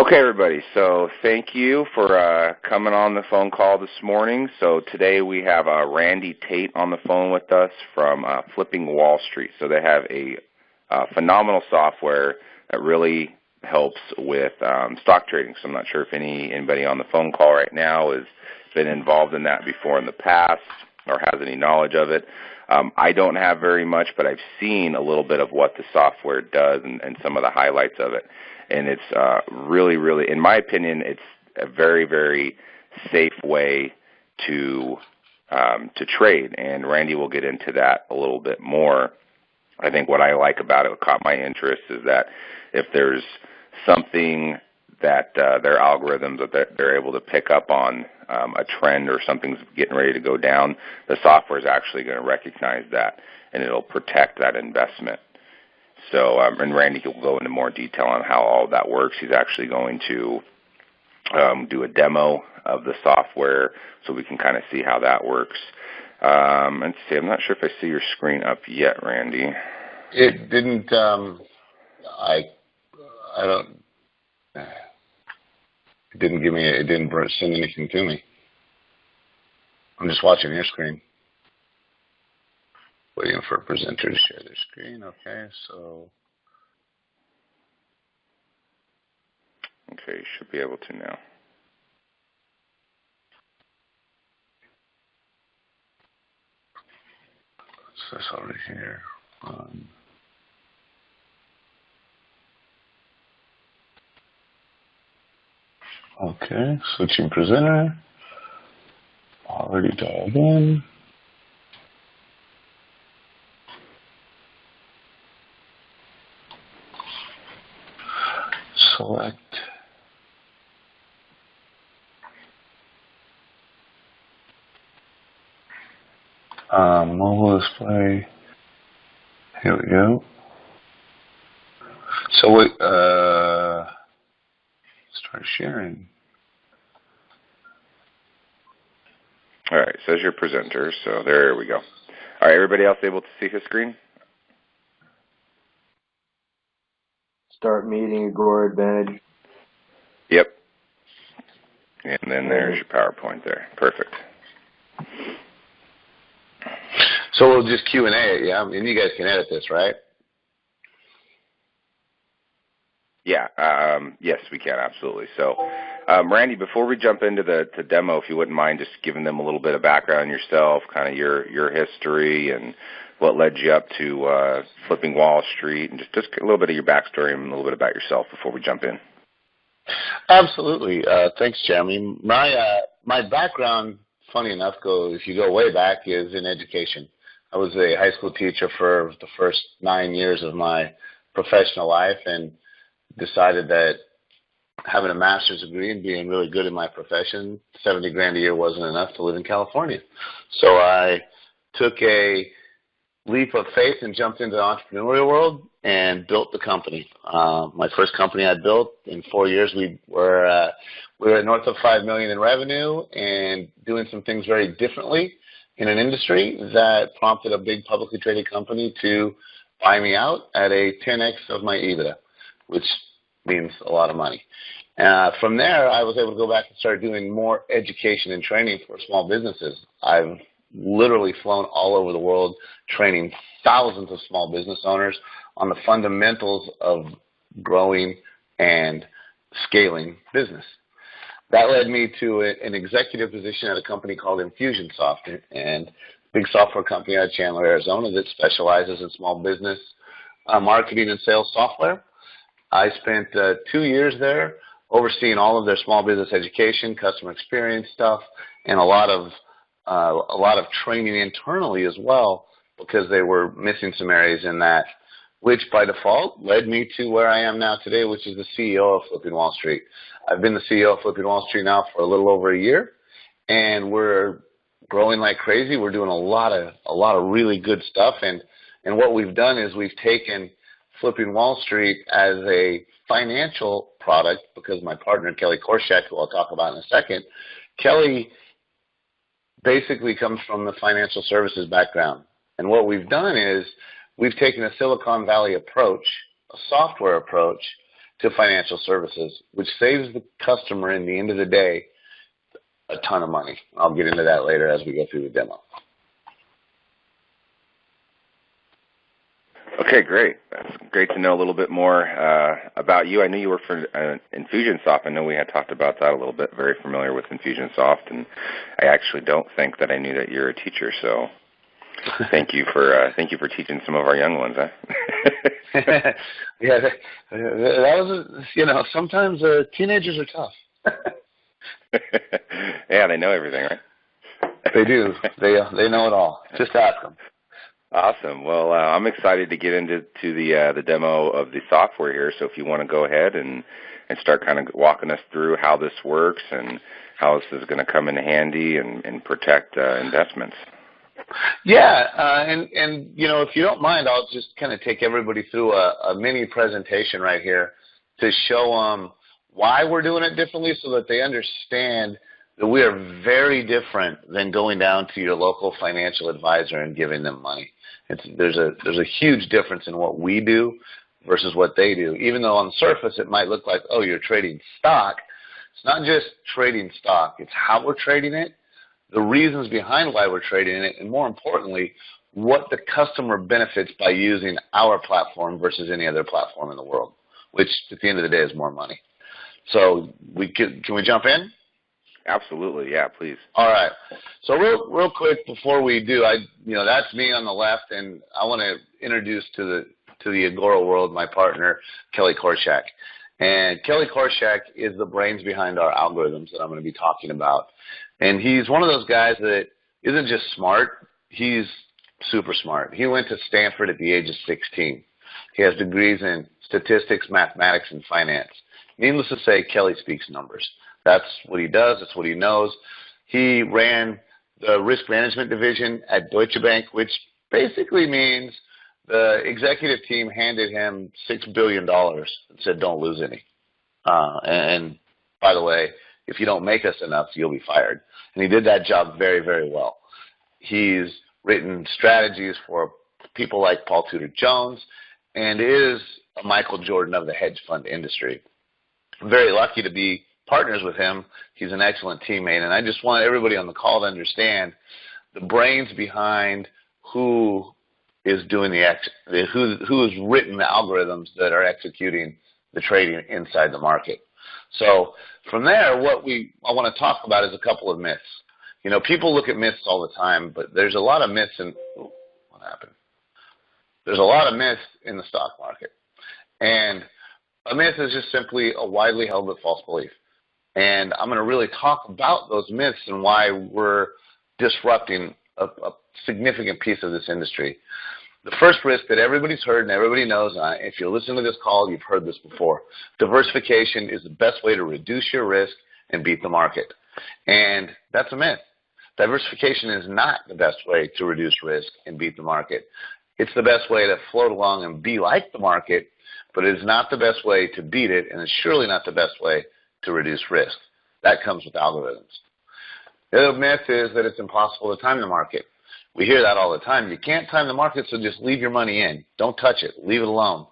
Okay, everybody. So thank you for coming on the phone call this morning. So today we have Randy Tate on the phone with us from Flipping Wall Street. So they have a phenomenal software that really helps with stock trading. So I'm not sure if anybody on the phone call right now has been involved in that before in the past or has any knowledge of it. I don't have very much, but I've seen a little bit of what the software does and some of the highlights of it. And it's really, really, in my opinion, it's a very, very safe way to trade. And Randy will get into that a little bit more. I think what I like about it, what caught my interest, is that if there's something that their algorithms that they're able to pick up on, a trend or something's getting ready to go down, the software is actually going to recognize that, and it'll protect that investment. So, and Randy will go into more detail on how all of that works. He's actually going to do a demo of the software so we can kind of see how that works. Let's see, I'm not sure if I see your screen up yet, Randy. It didn't, I don't, it didn't give me, it didn't send anything to me. I'm just watching your screen. Waiting for a presenter to share their screen. Okay, so. Okay, you should be able to now. So it's already here. Okay, switching presenter. Already dialed in. Select. Mobile display. Here we go. So we start sharing. All right, says your presenter, so there we go. All right, everybody else able to see his screen? Start meeting, Agora Advantage. Yep. And then there's your PowerPoint there. Perfect. So we'll just Q&A it, yeah? And you guys can edit this, right? Yeah. Yes, we can, absolutely. So, Randy, before we jump into the demo, if you wouldn't mind just giving them a little bit of background on yourself, kind of your history and what led you up to Flipping Wall Street, and just a little bit of your backstory and a little bit about yourself before we jump in. Absolutely. Thanks, Jeremy. My background, funny enough, if you go way back, is in education. I was a high school teacher for the first 9 years of my professional life and decided that having a master's degree and being really good in my profession, $70,000 a year wasn't enough to live in California. So I took a leap of faith and jumped into the entrepreneurial world and built the company. My first company I built in 4 years, we were north of $5 million in revenue and doing some things very differently in an industry that prompted a big publicly traded company to buy me out at a 10x of my EBITDA, which means a lot of money. From there, I was able to go back and start doing more education and training for small businesses. I've literally flown all over the world training thousands of small business owners on the fundamentals of growing and scaling business. That led me to an executive position at a company called Infusionsoft, and big software company out of Chandler, Arizona that specializes in small business marketing and sales software. I spent 2 years there overseeing all of their small business education, customer experience stuff, and a lot of training internally as well, because they were missing some areas in that, which by default led me to where I am now today, which is the CEO of Flipping Wall Street. I've been the CEO of Flipping Wall Street now for a little over a year, and we're growing like crazy. We're doing a lot of really good stuff, and what we've done is we've taken Flipping Wall Street as a financial product, because my partner, Kelly Korshak, who I'll talk about in a second, Kelly basically comes from the financial services background. And what we've done is we've taken a Silicon Valley approach, a software approach, to financial services, which saves the customer, in the end of the day, a ton of money. I'll get into that later as we go through the demo. Okay, great. That's great to know a little bit more about you. I knew you worked for Infusionsoft. I know we had talked about that a little bit. Very familiar with Infusionsoft, and I actually don't think that I knew that you're a teacher. So thank you for teaching some of our young ones. Huh? Yeah, that was sometimes teenagers are tough. Yeah, they know everything, right? They do. They know it all. Just ask them. Awesome. Well, I'm excited to get into the demo of the software here. So if you want to go ahead and start kind of walking us through how this works and how this is going to come in handy and protect investments. Yeah, and if you don't mind, I'll just kind of take everybody through a mini presentation right here to show them why we're doing it differently, so that they understand that we are very different than going down to your local financial advisor and giving them money. There's a huge difference in what we do versus what they do. Even though on the surface it might look like, oh, you're trading stock, it's not just trading stock. It's how we're trading it, the reasons behind why we're trading it, and more importantly, what the customer benefits by using our platform versus any other platform in the world, which at the end of the day is more money. So can we jump in? Absolutely, yeah, please. All right. So real quick before we do, that's me on the left, and I want to introduce to the Agora world my partner, Kelly Korshak. And Kelly Korshak is the brains behind our algorithms that I'm going to be talking about. And he's one of those guys that isn't just smart, he's super smart. He went to Stanford at the age of 16. He has degrees in statistics, mathematics, and finance. Needless to say, Kelly speaks numbers. That's what he does. That's what he knows. He ran the risk management division at Deutsche Bank, which basically means the executive team handed him $6 billion and said, don't lose any. And by the way, if you don't make us enough, you'll be fired. And he did that job very, very well. He's written strategies for people like Paul Tudor Jones and is a Michael Jordan of the hedge fund industry. I'm very lucky to be partners with him. He's an excellent teammate, and I just want everybody on the call to understand the brains behind who is doing who has written the algorithms that are executing the trading inside the market. So from there, I want to talk about is a couple of myths. People look at myths all the time, but there's a lot of myths what happened? There's a lot of myths in the stock market, and a myth is just simply a widely held but false belief. And I'm going to really talk about those myths and why we're disrupting a significant piece of this industry. The first risk that everybody's heard and everybody knows, if you listen to this call, you've heard this before. Diversification is the best way to reduce your risk and beat the market. And that's a myth. Diversification is not the best way to reduce risk and beat the market. It's the best way to float along and be like the market, but it is not the best way to beat it, and it's surely not the best way to reduce risk. That comes with algorithms. The other myth is that it's impossible to time the market. We hear that all the time. You can't time the market, so just leave your money in. Don't touch it. Leave it alone.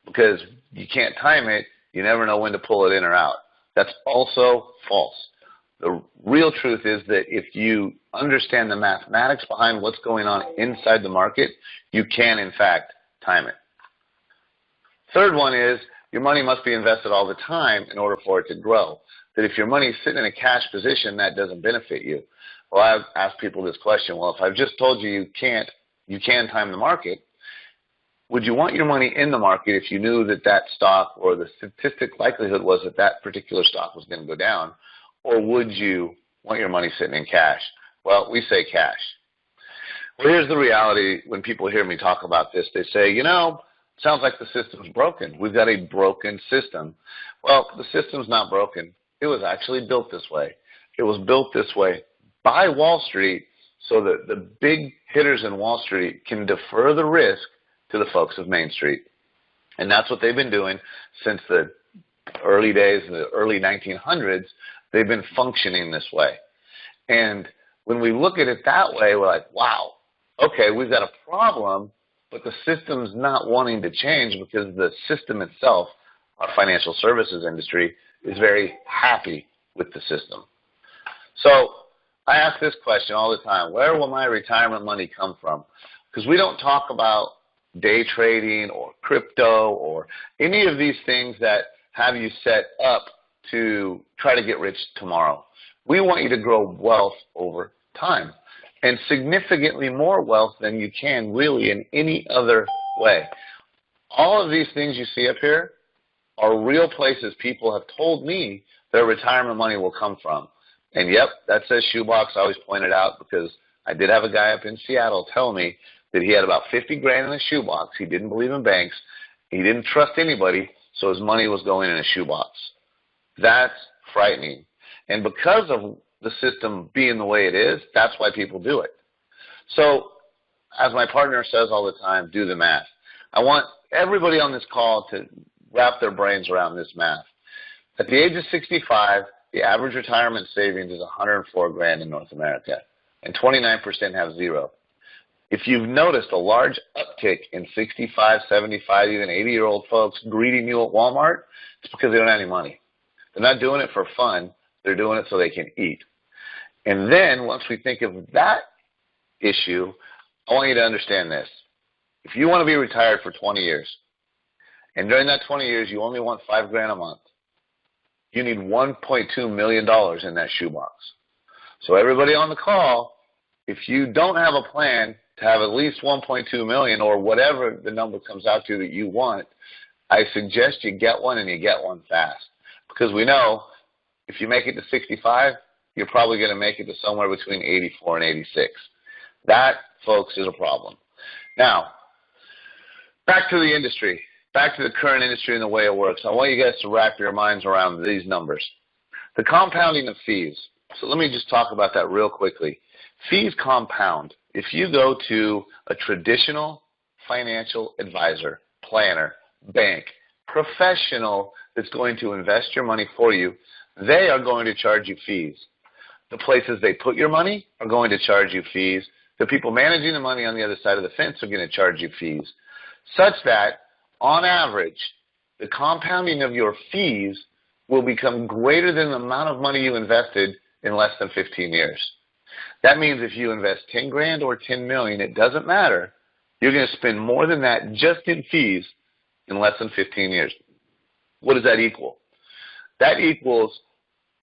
Because you can't time it, you never know when to pull it in or out. That's also false. The real truth is that if you understand the mathematics behind what's going on inside the market, you can, in fact, time it. Third one is your money must be invested all the time in order for it to grow. That if your money is sitting in a cash position, that doesn't benefit you. Well, I've asked people this question. Well, if I've just told you you can time the market, would you want your money in the market if you knew that stock or the statistic likelihood was that particular stock was going to go down? Or would you want your money sitting in cash? Well, we say cash. Well, here's the reality. When people hear me talk about this, they say, sounds like the system's broken. We've got a broken system. Well, the system's not broken. It was actually built this way. It was built this way by Wall Street so that the big hitters in Wall Street can defer the risk to the folks of Main Street. And that's what they've been doing since the early days, the early 1900s. They've been functioning this way. And when we look at it that way, we're like, wow, okay, we've got a problem, but the system's not wanting to change because the system itself our financial services industry is very happy with the system. So I ask this question all the time: where will my retirement money come from? Because we don't talk about day trading or crypto or any of these things that have you set up to try to get rich tomorrow. We want you to grow wealth over time, and significantly more wealth than you can really in any other way. All of these things you see up here are real places people have told me their retirement money will come from. And yep, that says shoebox. I always point it out because I did have a guy up in Seattle tell me that he had about 50 grand in a shoebox. He didn't believe in banks. He didn't trust anybody, so his money was going in a shoebox. That's frightening. And because of the system being the way it is, that's why people do it. So, as my partner says all the time, do the math. I want everybody on this call to wrap their brains around this math. At the age of 65, the average retirement savings is 104 grand in North America, and 29% have zero. If you've noticed a large uptick in 65, 75, even 80-year-old folks greeting you at Walmart, it's because they don't have any money. They're not doing it for fun. They're doing it so they can eat. And then once we think of that issue, I want you to understand this. If you want to be retired for 20 years, and during that 20 years you only want $5 grand a month, you need $1.2 million in that shoebox. So everybody on the call, if you don't have a plan to have at least $1.2 million or whatever the number comes out to that you want, I suggest you get one and you get one fast. Because we know if you make it to 65, you're probably going to make it to somewhere between 84 and 86. That, folks, is a problem. Now, back to the industry, back to the current industry and the way it works. I want you guys to wrap your minds around these numbers. The compounding of fees. So let me just talk about that real quickly. Fees compound. If you go to a traditional financial advisor, planner, bank, professional that's going to invest your money for you, they are going to charge you fees. The places they put your money are going to charge you fees. The people managing the money on the other side of the fence are going to charge you fees, such that, on average, the compounding of your fees will become greater than the amount of money you invested in less than 15 years. That means if you invest 10 grand or 10 million, it doesn't matter. You're going to spend more than that just in fees in less than 15 years. What does that equal? That equals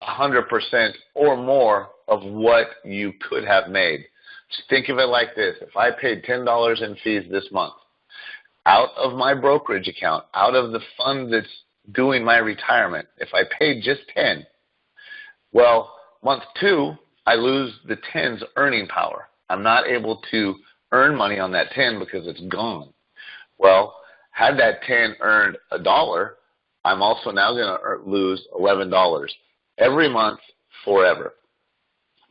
100% or more of what you could have made. Just think of it like this. If I paid $10 in fees this month, out of my brokerage account, out of the fund that's doing my retirement, if I paid just 10, well, month 2, I lose the 10's earning power. I'm not able to earn money on that 10 because it's gone. Well, had that 10 earned $1, I'm also now going to lose $11 every month forever.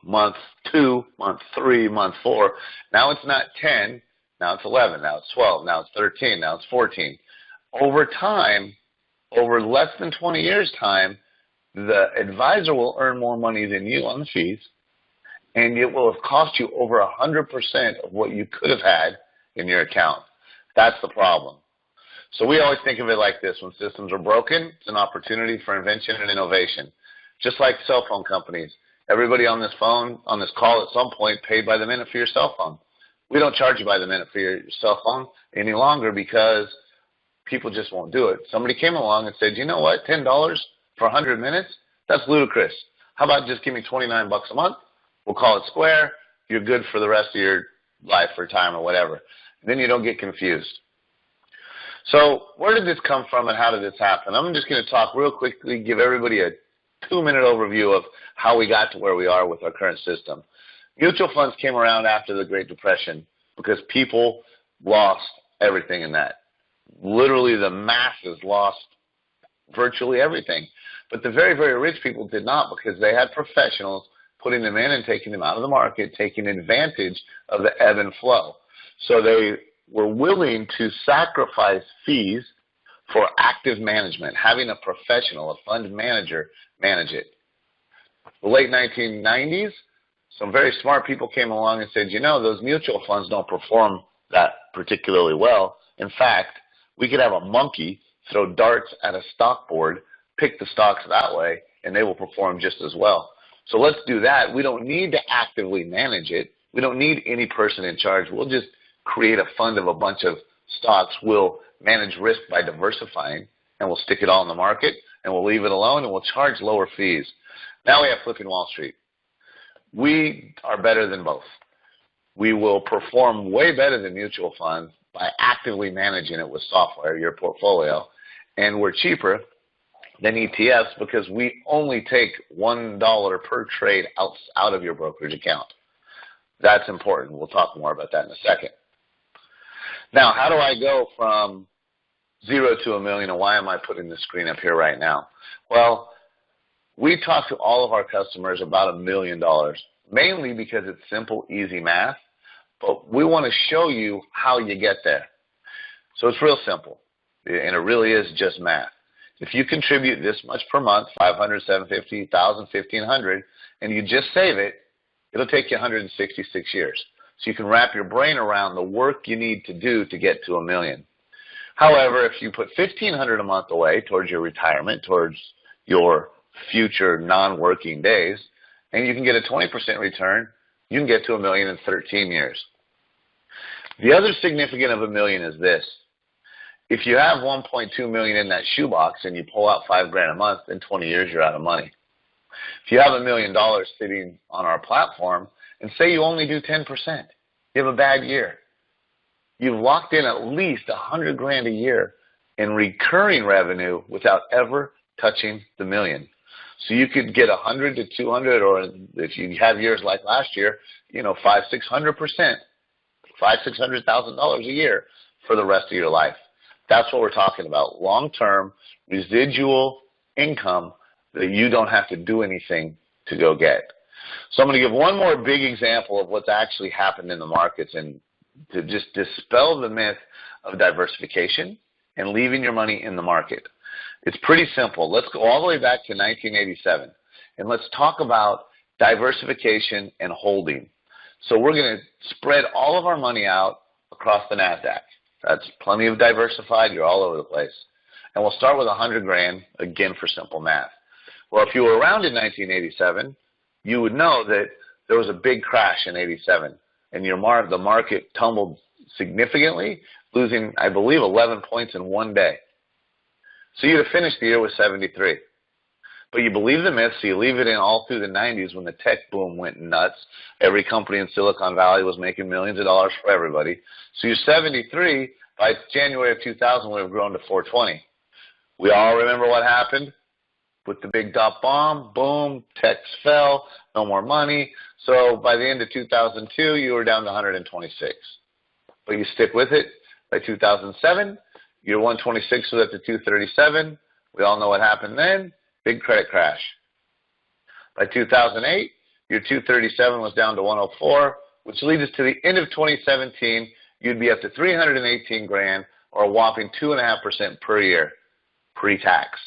Month 2, month 3, month 4. Now it's not 10. Now it's 11. Now it's 12. Now it's 13. Now it's 14. Over time, over less than 20 years' time, the advisor will earn more money than you on the fees, and it will have cost you over 100% of what you could have had in your account. That's the problem. So we always think of it like this. When systems are broken, it's an opportunity for invention and innovation. Just like cell phone companies. Everybody on this phone, on this call at some point, paid by the minute for your cell phone. We don't charge you by the minute for your cell phone any longer because people just won't do it. Somebody came along and said, you know what, $10 for 100 minutes? That's ludicrous. How about just give me $29 a month? We'll call it square. You're good for the rest of your life or time or whatever. Then you don't get confused. So where did this come from and how did this happen? I'm just going to talk real quickly, give everybody a 2-minute overview of how we got to where we are with our current system. Mutual funds came around after the Great Depression because people lost everything in that. Literally the masses lost virtually everything. But the very, very rich people did not because they had professionals putting them in and taking them out of the market, taking advantage of the ebb and flow. So they were willing to sacrifice fees for active management, having a professional, a fund manager, manage it. The late 1990s, some very smart people came along and said, you know, those mutual funds don't perform that particularly well. In fact, we could have a monkey throw darts at a stock board, pick the stocks that way, and they will perform just as well. So let's do that. We don't need to actively manage it. We don't need any person in charge. We'll just create a fund of a bunch of stocks. We'll manage risk by diversifying, and we'll stick it all in the market, and we'll leave it alone, and we'll charge lower fees. Now we have Flipping Wall Street. We are better than both. We will perform way better than mutual funds by actively managing it with software, your portfolio, and we're cheaper than ETFs because we only take $1 per trade out of your brokerage account. That's important. We'll talk more about that in a second. Now, how do I go from 0 to $1 million, and why am I putting the screen up here right now? Well, we talk to all of our customers about $1 million, mainly because it's simple, easy math, but we want to show you how you get there. So it's real simple, and it really is just math. If you contribute this much per month, $500, $750, $1,000, $1,500, and you just save it, it'll take you 166 years. So you can wrap your brain around the work you need to do to get to $1 million. However, if you put $1,500 a month away towards your retirement, towards your future non-working days, and you can get a 20% return, you can get to $1 million in 13 years. The other significance of $1 million is this. If you have $1.2 million in that shoebox and you pull out $5,000 a month, in 20 years you're out of money. If you have $1 million sitting on our platform, and say you only do 10%, you have a bad year. You've locked in at least $100,000 a year in recurring revenue without ever touching the $1 million. So you could get 100 to 200, or if you have years like last year, you know, 500-600%, $600,000 a year for the rest of your life. That's what we're talking about, long-term residual income that you don't have to do anything to go get. So I'm going to give one more big example of what's actually happened in the markets and to just dispel the myth of diversification and leaving your money in the market. It's pretty simple. Let's go all the way back to 1987, and let's talk about diversification and holding. So we're going to spread all of our money out across the NASDAQ. That's plenty of diversified. You're all over the place. And we'll start with $100,000, again, for simple math. Well, if you were around in 1987, you would know that there was a big crash in 87, and the market tumbled significantly, losing, I believe, 11 points in one day. So you'd have finished the year with 73. But you believe the myth, so you leave it in all through the 90s when the tech boom went nuts. Every company in Silicon Valley was making millions of dollars for everybody. So you're 73. By January of 2000, we have grown to 420. We all remember what happened with the big dot bomb. Boom, techs fell, no more money. So by the end of 2002, you were down to 126. But you stick with it. By 2007, your 126 was up to 237. We all know what happened then. Big credit crash. By 2008, your 237 was down to 104, which leads us to the end of 2017. You'd be up to $318,000, or a whopping 2.5% per year, pre-tax.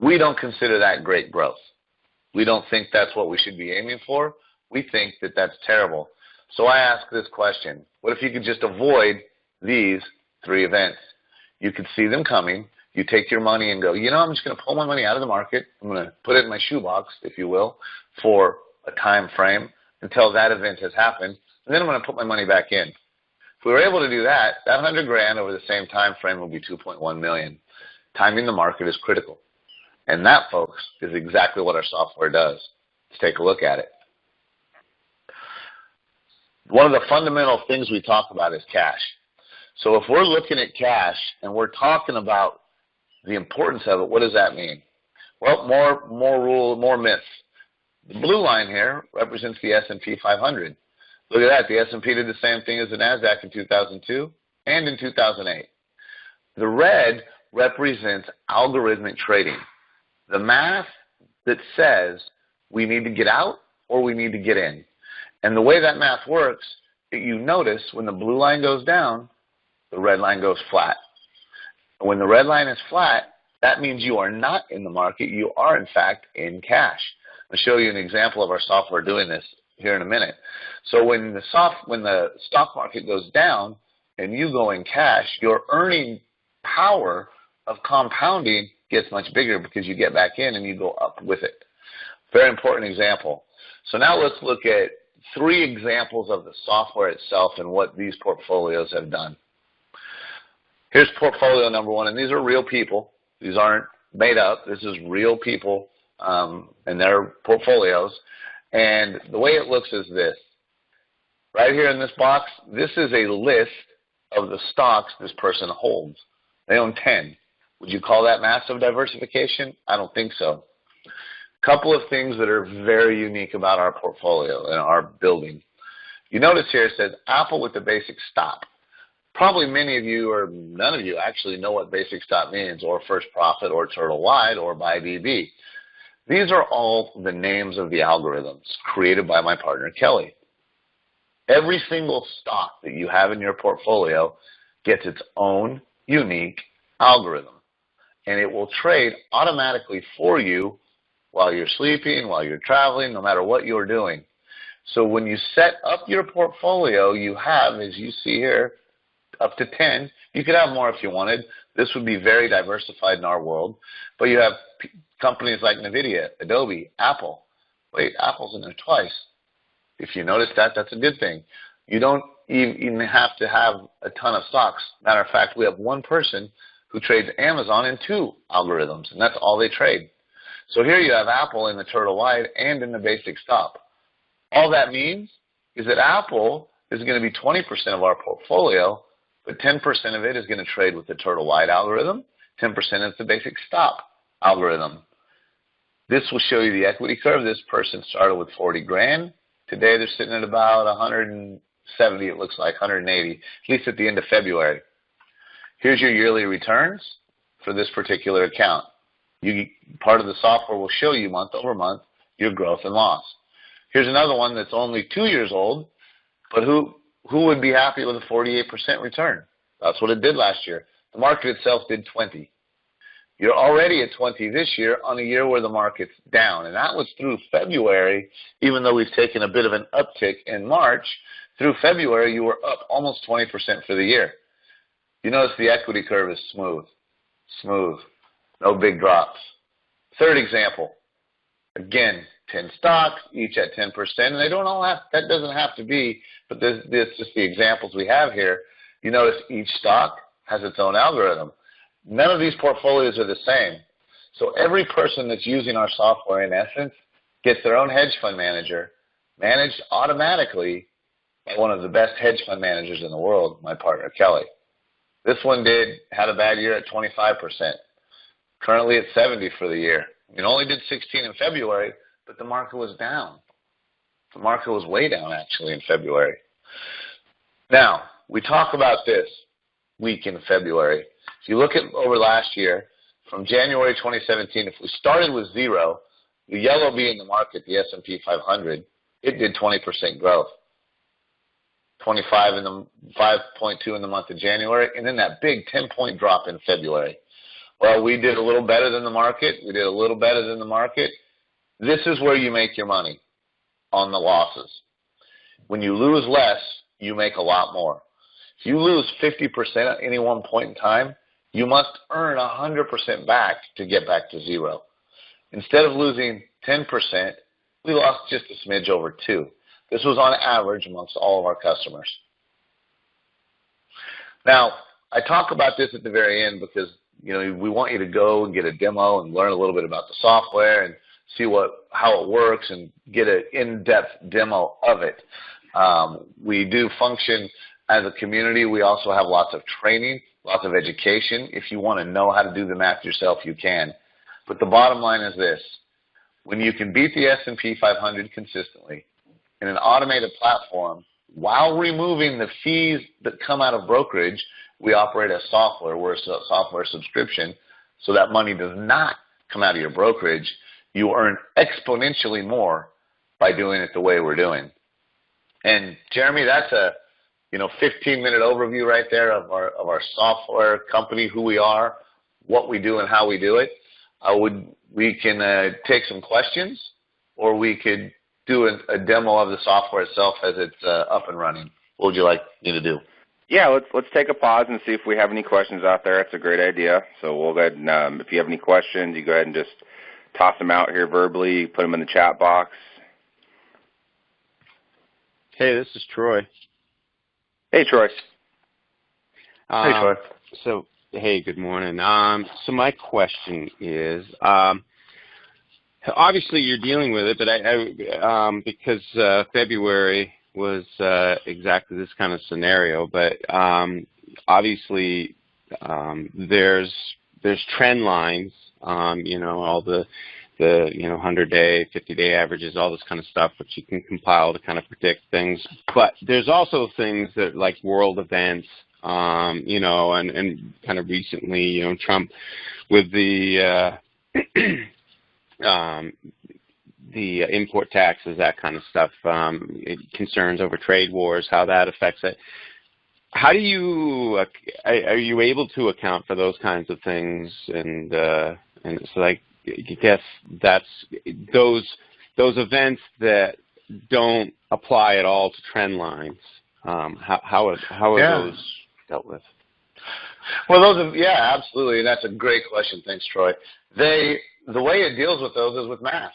We don't consider that great growth. We don't think that's what we should be aiming for. We think that that's terrible. So I ask this question: what if you could just avoid these three events? You could see them coming. You take your money and go, you know, I'm just going to pull my money out of the market. I'm going to put it in my shoebox, if you will, for a time frame until that event has happened. And then I'm going to put my money back in. If we were able to do that, that $100,000 over the same time frame will be $2.1 million. Timing the market is critical. And that, folks, is exactly what our software does. Let's take a look at it. One of the fundamental things we talk about is cash. So if we're looking at cash and we're talking about the importance of it, what does that mean? Well, more myths. The blue line here represents the S&P 500. Look at that. The S&P did the same thing as the NASDAQ in 2002 and in 2008. The red represents algorithmic trading, the math that says we need to get out or we need to get in. And the way that math works, you notice when the blue line goes down, the red line goes flat. When the red line is flat, that means you are not in the market. You are, in fact, in cash. I'll show you an example of our software doing this here in a minute. So when the stock market goes down and you go in cash, your earning power of compounding gets much bigger because you get back in and you go up with it. Very important example. So now let's look at 3 examples of the software itself and what these portfolios have done. Here's portfolio number 1, and these are real people. These aren't made up. This is real people and their portfolios. And the way it looks is this. Right here in this box, this is a list of the stocks this person holds. They own 10. Would you call that massive diversification? I don't think so. Couple of things that are very unique about our portfolio and our building. You notice here it says Apple with the basic stop. Probably many of you or none of you actually know what basic stop means, or first profit, or turtle wide, or buy BB. These are all the names of the algorithms created by my partner Kelly. Every single stock that you have in your portfolio gets its own unique algorithm, and it will trade automatically for you while you're sleeping, while you're traveling, no matter what you're doing. So when you set up your portfolio, you have, as you see here, up to 10. You could have more if you wanted. This would be very diversified in our world. But you have companies like NVIDIA, Adobe, Apple. Wait, Apple's in there twice. If you notice that, that's a good thing. You don't even have to have a ton of stocks. Matter of fact, we have one person who trades Amazon in 2 algorithms, and that's all they trade. So here you have Apple in the turtle wide and in the basic stop. All that means is that Apple is going to be 20% of our portfolio, but 10% of it is going to trade with the turtle wide algorithm, 10% is the basic stop algorithm. This will show you the equity curve. This person started with 40 grand. Today they're sitting at about 170, it looks like, 180, at least at the end of February. Here's your yearly returns for this particular account. Part of the software will show you month over month your growth and loss. Here's another one that's only 2 years old, but who would be happy with a 48% return? That's what it did last year. The market itself did 20. You're already at 20 this year on a year where the market's down, and that was through February. Even though we've taken a bit of an uptick in March, through February you were up almost 20% for the year. You notice the equity curve is smooth, no big drops. Third example, again, 10 stocks, each at 10%, and they don't all have, that doesn't have to be, but this is just the examples we have here. You notice each stock has its own algorithm. None of these portfolios are the same. So every person that's using our software, in essence, gets their own hedge fund manager managed automatically by one of the best hedge fund managers in the world, my partner Kelly. This one had a bad year at 25%. Currently at 70 for the year. It only did 16 in February, but the market was down. The market was way down, actually, in February. Now, we talk about this week in February. If you look at over last year, from January 2017, if we started with 0, the yellow being the market, the S&P 500, it did 20% growth. 5.2 in the month of January, and then that big 10-point drop in February. Well, we did a little better than the market. We did a little better than the market. This is where you make your money, on the losses. When you lose less, you make a lot more. If you lose 50% at any one point in time, you must earn 100% back to get back to 0. Instead of losing 10%, we lost just a smidge over 2. This was on average amongst all of our customers. Now, I talk about this at the very end because we want you to go and get a demo and learn a little bit about the software and see how it works and get an in-depth demo of it. We do function as a community. We also have lots of training, lots of education. If you want to know how to do the math yourself, you can. But the bottom line is this. When you can beat the S&P 500 consistently in an automated platform while removing the fees that come out of brokerage, we operate as software. We're a software subscription, so that money does not come out of your brokerage. You earn exponentially more by doing it the way we're doing. And Jeremy, that's a 15-minute overview right there of our software company, who we are, what we do, and how we do it. We can take some questions, or we could do a demo of the software itself as it's up and running. What would you like me to do? Yeah, let's take a pause and see if we have any questions out there. That's a great idea. So we'll go ahead and if you have any questions, you go ahead and just toss them out here verbally, put them in the chat box. Hey, this is Troy. Hey, Troy. Hey, Troy. So, hey, good morning. So my question is, obviously you're dealing with it, but because February was exactly this kind of scenario, but obviously there's trend lines, all the 100-day, 50-day averages, all this kind of stuff, which you can compile to kind of predict things. But there's also things that like world events, and kind of recently, Trump with the the import taxes, that kind of stuff, concerns over trade wars, how that affects it. How do you are you able to account for those kinds of things? And so, like, I guess that's those events that don't apply at all to trend lines. How are those dealt with? Well, absolutely, and that's a great question. Thanks, Troy. The way it deals with those is with math,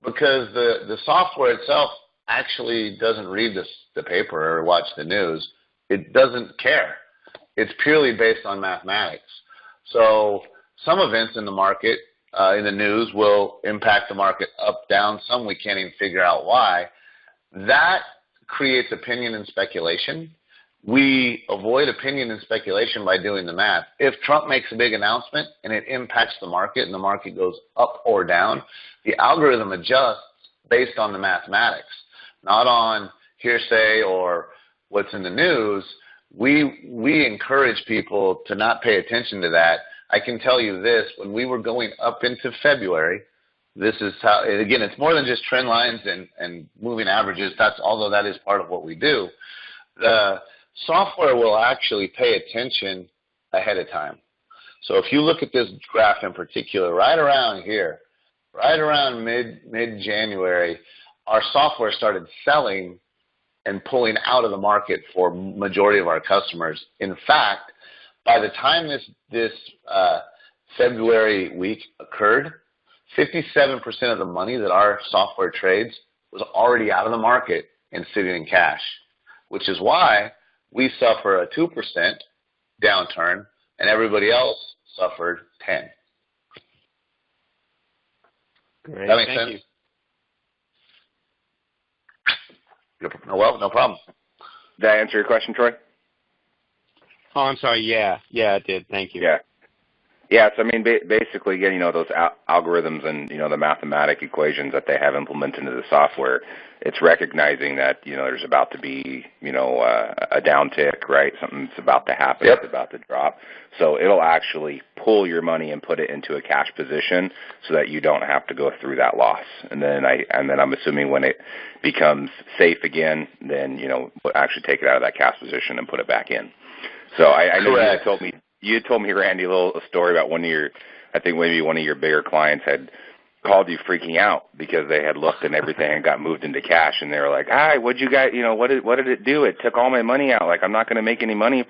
because the software itself actually doesn't read the paper or watch the news. It doesn't care. It's purely based on mathematics. So some events in the market, in the news, will impact the market up, down. Some we can't even figure out why. That creates opinion and speculation. We avoid opinion and speculation by doing the math. If Trump makes a big announcement and it impacts the market and the market goes up or down, the algorithm adjusts based on the mathematics, not on hearsay or what's in the news. We encourage people to not pay attention to that. I can tell you this, when we were going up into February, this is how, and again, it's more than just trend lines and moving averages. Although that is part of what we do. The software will actually pay attention ahead of time. So if you look at this graph in particular, right around here, right around mid-January, our software started selling and pulling out of the market for majority of our customers. In fact, by the time this February week occurred, 57% of the money that our software trades was already out of the market and sitting in cash, which is why we suffer a 2% downturn and everybody else suffered 10%. Great. That makes Thank sense? you. Well, no problem. Did that answer your question, Troy? Oh, I'm sorry. Yeah, it did. Thank you. Yeah. Yeah, so I mean, basically, again, those algorithms and, the mathematic equations that they have implemented into the software, it's recognizing that, there's about to be, a downtick, right? Something's about to happen. Yep. It's about to drop. So it'll actually pull your money and put it into a cash position so that you don't have to go through that loss. And then I'm assuming when it becomes safe again, then, actually take it out of that cash position and put it back in. So I know you told me, Randy, a story about I think maybe one of your bigger clients had called you freaking out because they had looked and everything and got moved into cash, and they were like, "Hi, what'd you guys, what did it do? It took all my money out. Like, I'm not going to make any money if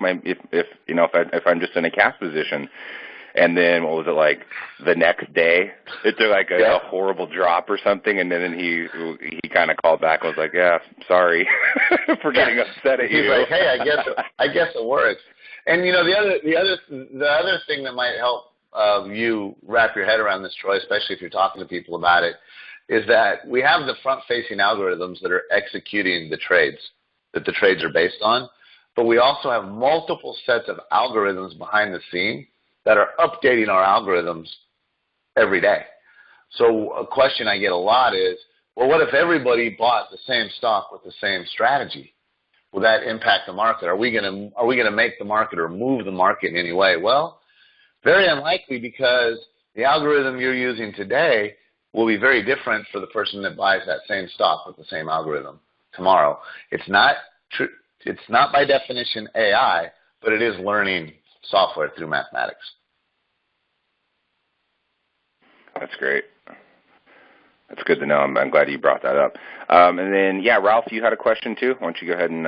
I'm just in a cash position." And then what was it like the next day? It took like a horrible drop or something, and then he kind of called back and was like, "Yeah, sorry for getting upset at you." He's like, "Hey, I guess it works." And the other thing that might help you wrap your head around this, Troy, especially if you're talking to people about it, is that we have the front-facing algorithms that are executing the trades that the trades are based on, but we also have multiple sets of algorithms behind the scene that are updating our algorithms every day. So a question I get a lot is, well, what if everybody bought the same stock with the same strategy? Will that impact the market? Are we going to make the market or move the market in any way? Well, very unlikely, because the algorithm you're using today will be very different for the person that buys that same stock with the same algorithm tomorrow. It's not by definition AI, but it is learning software through mathematics. That's great. That's good to know. I'm glad you brought that up. And then, Ralph, you had a question too? Why don't you go ahead and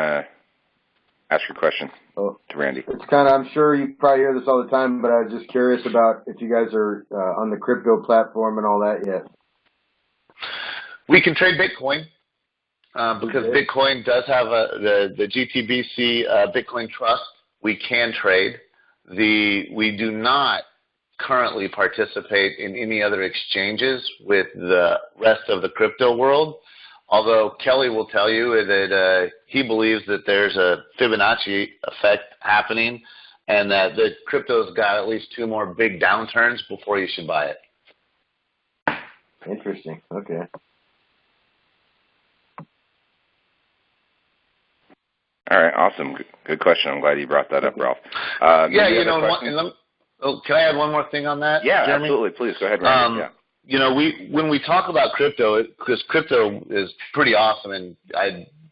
ask your question Oh, to Randy. it's kind of, I'm sure you probably hear this all the time, but I was just curious about if you guys are on the crypto platform and all that yet. We can trade Bitcoin because Bitcoin does have the GTBC Bitcoin Trust. We can trade. We do not currently participate in any other exchanges with the rest of the crypto world, although Kelly will tell you that he believes that there's a Fibonacci effect happening and that the crypto's got at least 2 more big downturns before you should buy it. Interesting. Okay. All right, awesome. Good question. I'm glad you brought that up, Ralph. Yeah, you know, can I add one more thing on that? Yeah, Jeremy? Absolutely. Please go ahead, Randy. Yeah. You know, when we talk about crypto, because crypto is pretty awesome, and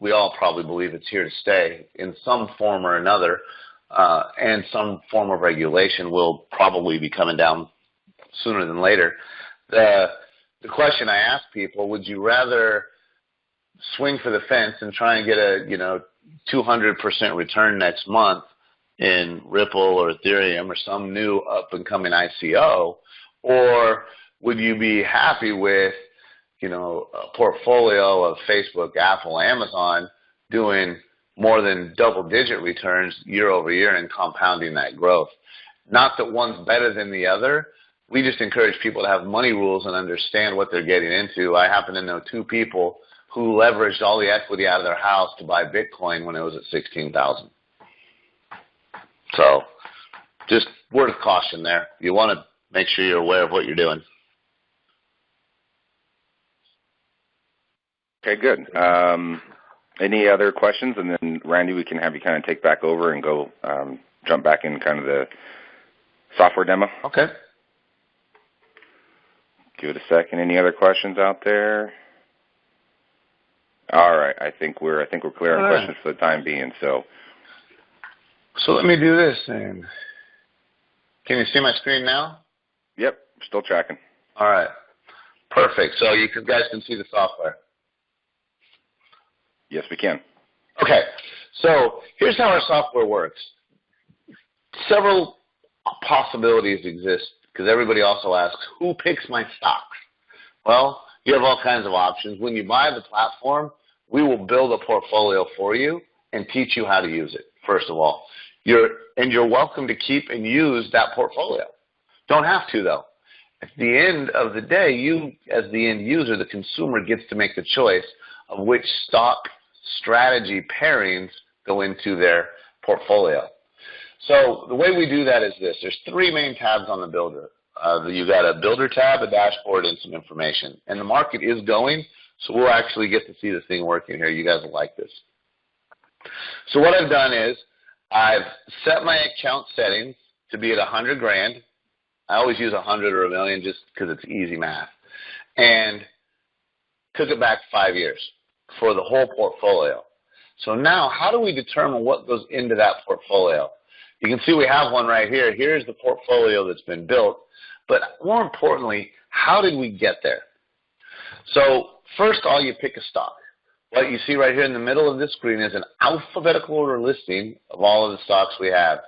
we all probably believe it's here to stay in some form or another, and some form of regulation will probably be coming down sooner than later. The question I ask people: would you rather swing for the fence and try and get a 200% return next month in Ripple or Ethereum or some new up-and-coming ICO, or would you be happy with, a portfolio of Facebook, Apple, Amazon doing more than double-digit returns year over year and compounding that growth? Not that one's better than the other. We just encourage people to have money rules and understand what they're getting into. I happen to know 2 people who leveraged all the equity out of their house to buy Bitcoin when it was at 16,000. So just word of caution there. You want to make sure you're aware of what you're doing. Okay, good. Any other questions? And then, Randy, we can have you kind of take back over and go jump back in kind of the software demo. Okay. Give it a second. Any other questions out there? All right. I think we're clear on questions for the time being. So let me do this then. Can you see my screen now? Yep. Still tracking. All right. Perfect. So you guys can see the software. Yes, we can. Okay. So here's how our software works. Several possibilities exist because everybody also asks, who picks my stocks? Well, you have all kinds of options. When you buy the platform, we will build a portfolio for you and teach you how to use it, first of all. You're welcome to keep and use that portfolio. Don't have to, though. At the end of the day, you, as the end user, the consumer, gets to make the choice of which stock strategy pairings go into their portfolio. So the way we do that is this. There's 3 main tabs on the builder. You got a builder tab, a dashboard, and some information. And the market is going, so we'll actually get to see this thing working here. You guys will like this. So what I've done is I've set my account settings to be at 100 grand. I always use 100 or a million just because it's easy math. And took it back 5 years for the whole portfolio. So now how do we determine what goes into that portfolio? You can see we have one right here. Here's the portfolio that's been built. But more importantly, how did we get there? So first of all, you pick a stock. What you see right here in the middle of this screen is an alphabetical order listing of all of the stocks we have.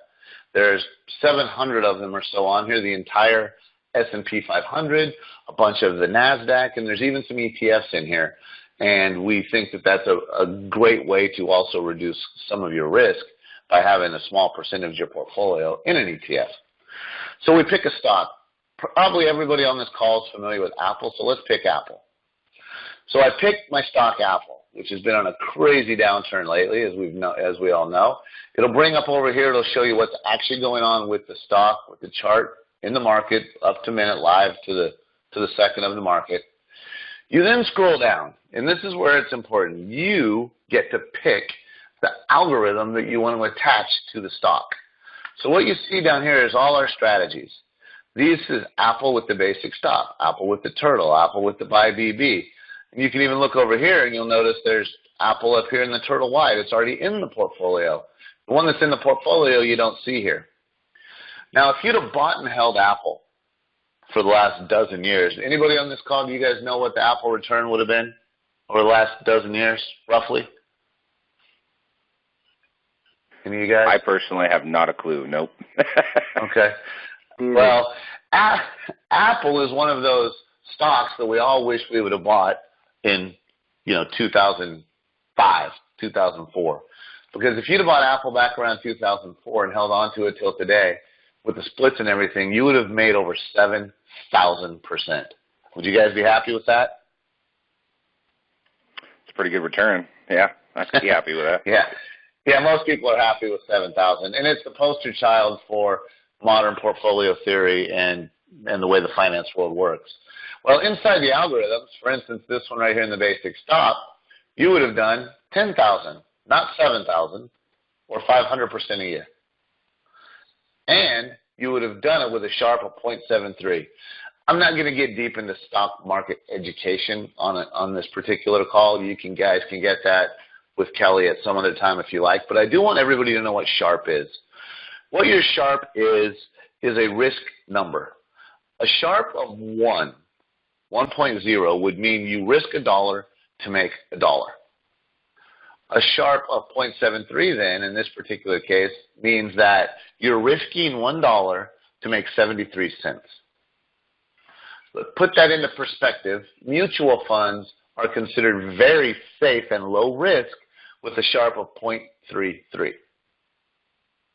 There's 700 of them or so on here, the entire S&P 500, a bunch of the NASDAQ, and there's even some ETFs in here. And we think that that's a great way to also reduce some of your risk by having a small percentage of your portfolio in an ETF. So we pick a stock. Probably everybody on this call is familiar with Apple, so let's pick Apple. So I picked my stock Apple, which has been on a crazy downturn lately, as we all know. It'll bring up over here. It'll show you what's actually going on with the stock, with the chart in the market, up to minute, live to the second of the market. You then scroll down, and this is where it's important. You get to pick the algorithm that you want to attach to the stock. So what you see down here is all our strategies. This is Apple with the basic stock, Apple with the turtle, Apple with the buy BB. And you can even look over here and you'll notice there's Apple up here in the turtle white. It's already in the portfolio. The one that's in the portfolio you don't see here. Now, if you'd have bought and held Apple for the last dozen years, anybody on this call, do you guys know what the Apple return would have been over the last dozen years, roughly? Any of you guys? I personally have not a clue. Nope. Okay. Well, Apple is one of those stocks that we all wish we would have bought in, 2005, 2004. Because if you'd have bought Apple back around 2004 and held on to it till today, with the splits and everything, you would have made over 7,000%. Would you guys be happy with that? It's a pretty good return. Yeah, I'd be happy with that. Yeah, most people are happy with 7,000, and it's the poster child for modern portfolio theory and the way the finance world works. Well, inside the algorithms, for instance, this one right here in the basic stop, you would have done 10,000, not 7,000, or 500% a year. And you would have done it with a Sharpe of 0.73. I'm not going to get deep into stock market education on this particular call. You guys can get that with Kelly at some other time if you like. But I do want everybody to know what Sharpe is. What your Sharpe is a risk number. A Sharpe of 1.0 would mean you risk $1 to make $1. A Sharpe of 0.73 then, in this particular case, means that you're risking $1 to make 73 cents. But put that into perspective, mutual funds are considered very safe and low risk with a Sharpe of 0.33.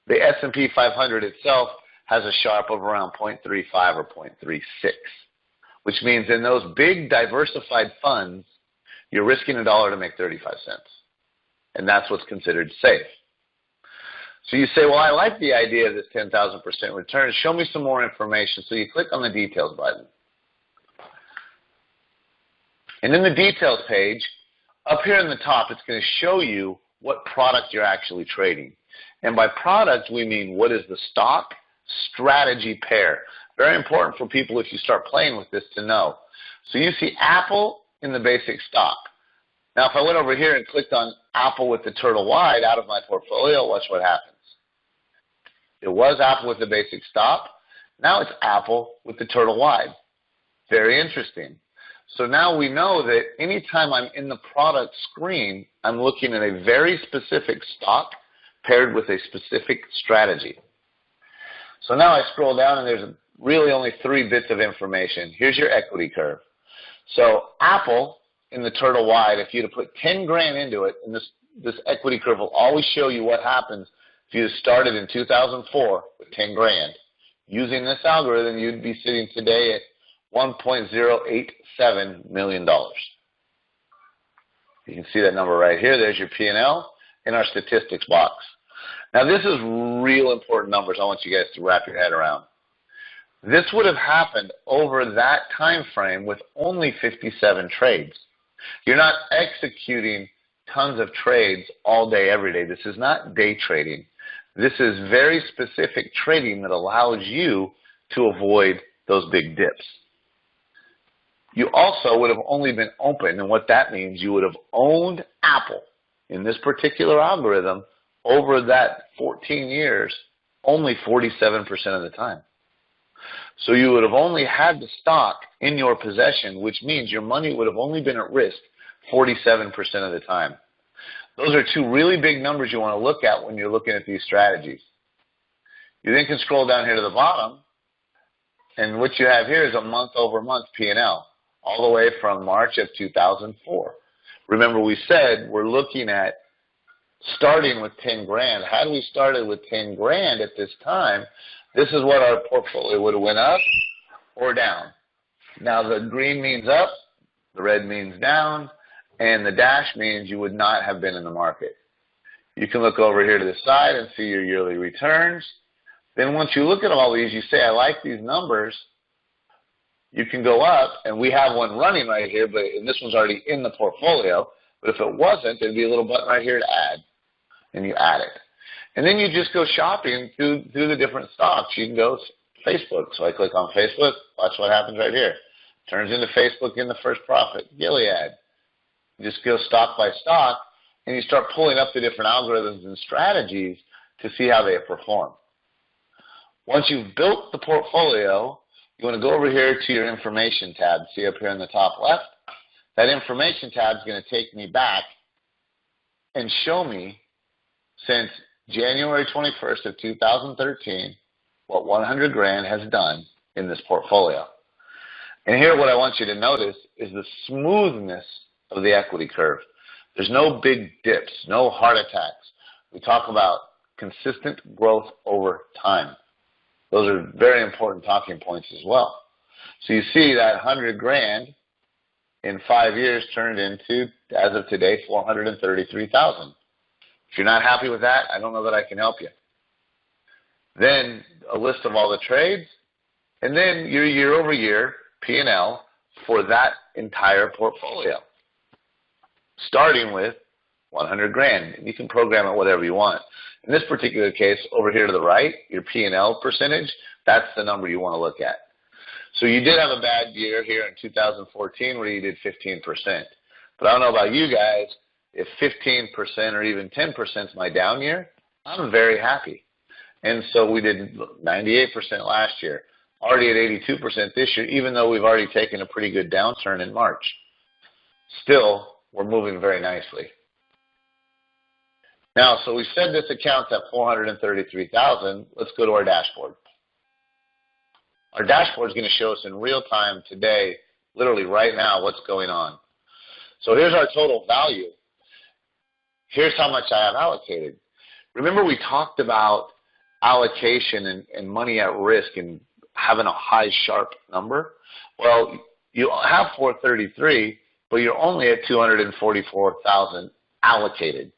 The S&P 500 itself has a Sharpe of around 0.35 or 0.36, which means in those big diversified funds, you're risking $1 to make 35 cents. And that's what's considered safe. So you say, well, I like the idea of this 10,000% return. Show me some more information. So you click on the details button. And in the details page, up here in the top, it's going to show you what product you're actually trading. And by product, we mean what is the stock strategy pair. Very important for people if you start playing with this to know. So you see Apple in the basic stock. Now, if I went over here and clicked on Apple with the turtle wide out of my portfolio, watch what happens. It was Apple with the basic stop. Now it's Apple with the turtle wide. Very interesting. So now we know that anytime I'm in the product screen, I'm looking at a very specific stock paired with a specific strategy. So now I scroll down and there's really only 3 bits of information. Here's your equity curve. So Apple in the turtle wide, if you'd have put 10 grand into it, and this equity curve will always show you what happens if you started in 2004 with 10 grand. Using this algorithm, you'd be sitting today at $1.087 million. You can see that number right here. There's your P&L in our statistics box. Now, this is real important numbers I want you guys to wrap your head around. This would have happened over that time frame with only 57 trades. You're not executing tons of trades all day, every day. This is not day trading. This is very specific trading that allows you to avoid those big dips. You also would have only been open, and what that means, you would have owned Apple in this particular algorithm over that 14 years only 47% of the time. So you would have only had the stock in your possession, which means your money would have only been at risk 47% of the time. Those are 2 really big numbers you want to look at when you're looking at these strategies. You then can scroll down here to the bottom, and what you have here is a month-over-month P&L, all the way from March of 2004. Remember, we said we're looking at starting with 10 grand. Had we started with 10 grand at this time, this is what our portfolio would have went up or down. Now, the green means up, the red means down, and the dash means you would not have been in the market. You can look over here to the side and see your yearly returns. Then once you look at all these, you say, I like these numbers. You can go up, and we have one running right here, and this one's already in the portfolio. But if it wasn't, there'd be a little button right here to add, and you add it. And then you just go shopping through the different stocks. You can go Facebook. So I click on Facebook. Watch what happens right here. Turns into Facebook in the first profit. Gilead. You just go stock by stock, and you start pulling up the different algorithms and strategies to see how they perform. Once you've built the portfolio, you want to go over here to your information tab. See up here in the top left? That information tab is going to take me back and show me since January 21st of 2013, what 100 grand has done in this portfolio. And here what I want you to notice is the smoothness of the equity curve. There's no big dips, no heart attacks. We talk about consistent growth over time. Those are very important talking points as well. So you see that 100 grand in 5 years turned into, as of today, 433,000. If you're not happy with that, I don't know that I can help you. Then a list of all the trades, and then your year-over-year P&L for that entire portfolio, starting with 100 grand. You can program it whatever you want. In this particular case, over here to the right, your P&L percentage, that's the number you want to look at. So you did have a bad year here in 2014 where you did 15%. But I don't know about you guys, if 15% or even 10% is my down year, I'm very happy. And so we did 98% last year, already at 82% this year, even though we've already taken a pretty good downturn in March. Still, we're moving very nicely. Now, so we said this account's at 433,000. Let's go to our dashboard. Our dashboard is going to show us in real time today, literally right now, what's going on. So here's our total value. Here's how much I have allocated. Remember we talked about allocation and money at risk and having a high, sharp number? Well, you have 433, but you're only at 244,000 allocated.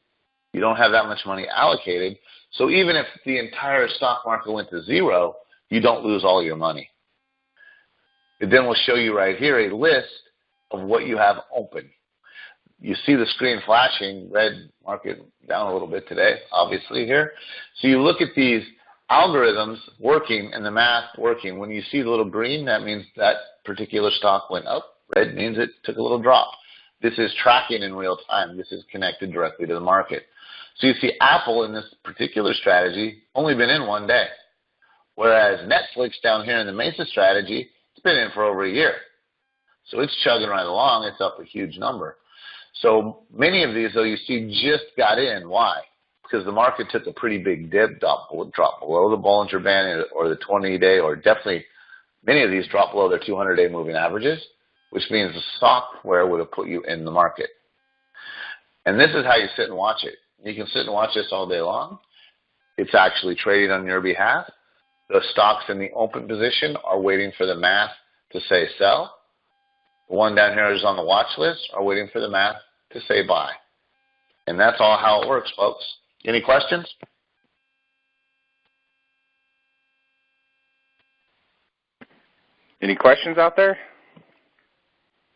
You don't have that much money allocated. So even if the entire stock market went to zero, you don't lose all your money. It then will show you right here a list of what you have open. You see the screen flashing, red market down a little bit today, obviously here. So you look at these algorithms working and the math working. When you see the little green, that means that particular stock went up. Red means it took a little drop. This is tracking in real time. This is connected directly to the market. So you see Apple in this particular strategy only been in 1 day, whereas Netflix down here in the Mesa strategy, it's been in for over a year. So it's chugging right along. It's up a huge number. So many of these, though, you see just got in. Why? Because the market took a pretty big dip, drop below the Bollinger Band or the 20-day, or definitely many of these drop below their 200-day moving averages, which means the software would have put you in the market. And this is how you sit and watch it. You can sit and watch this all day long. It's actually trading on your behalf. The stocks in the open position are waiting for the math to say sell. The one down here is on the watch list are waiting for the math to say buy. And that's all how it works, folks. Any questions? Any questions out there?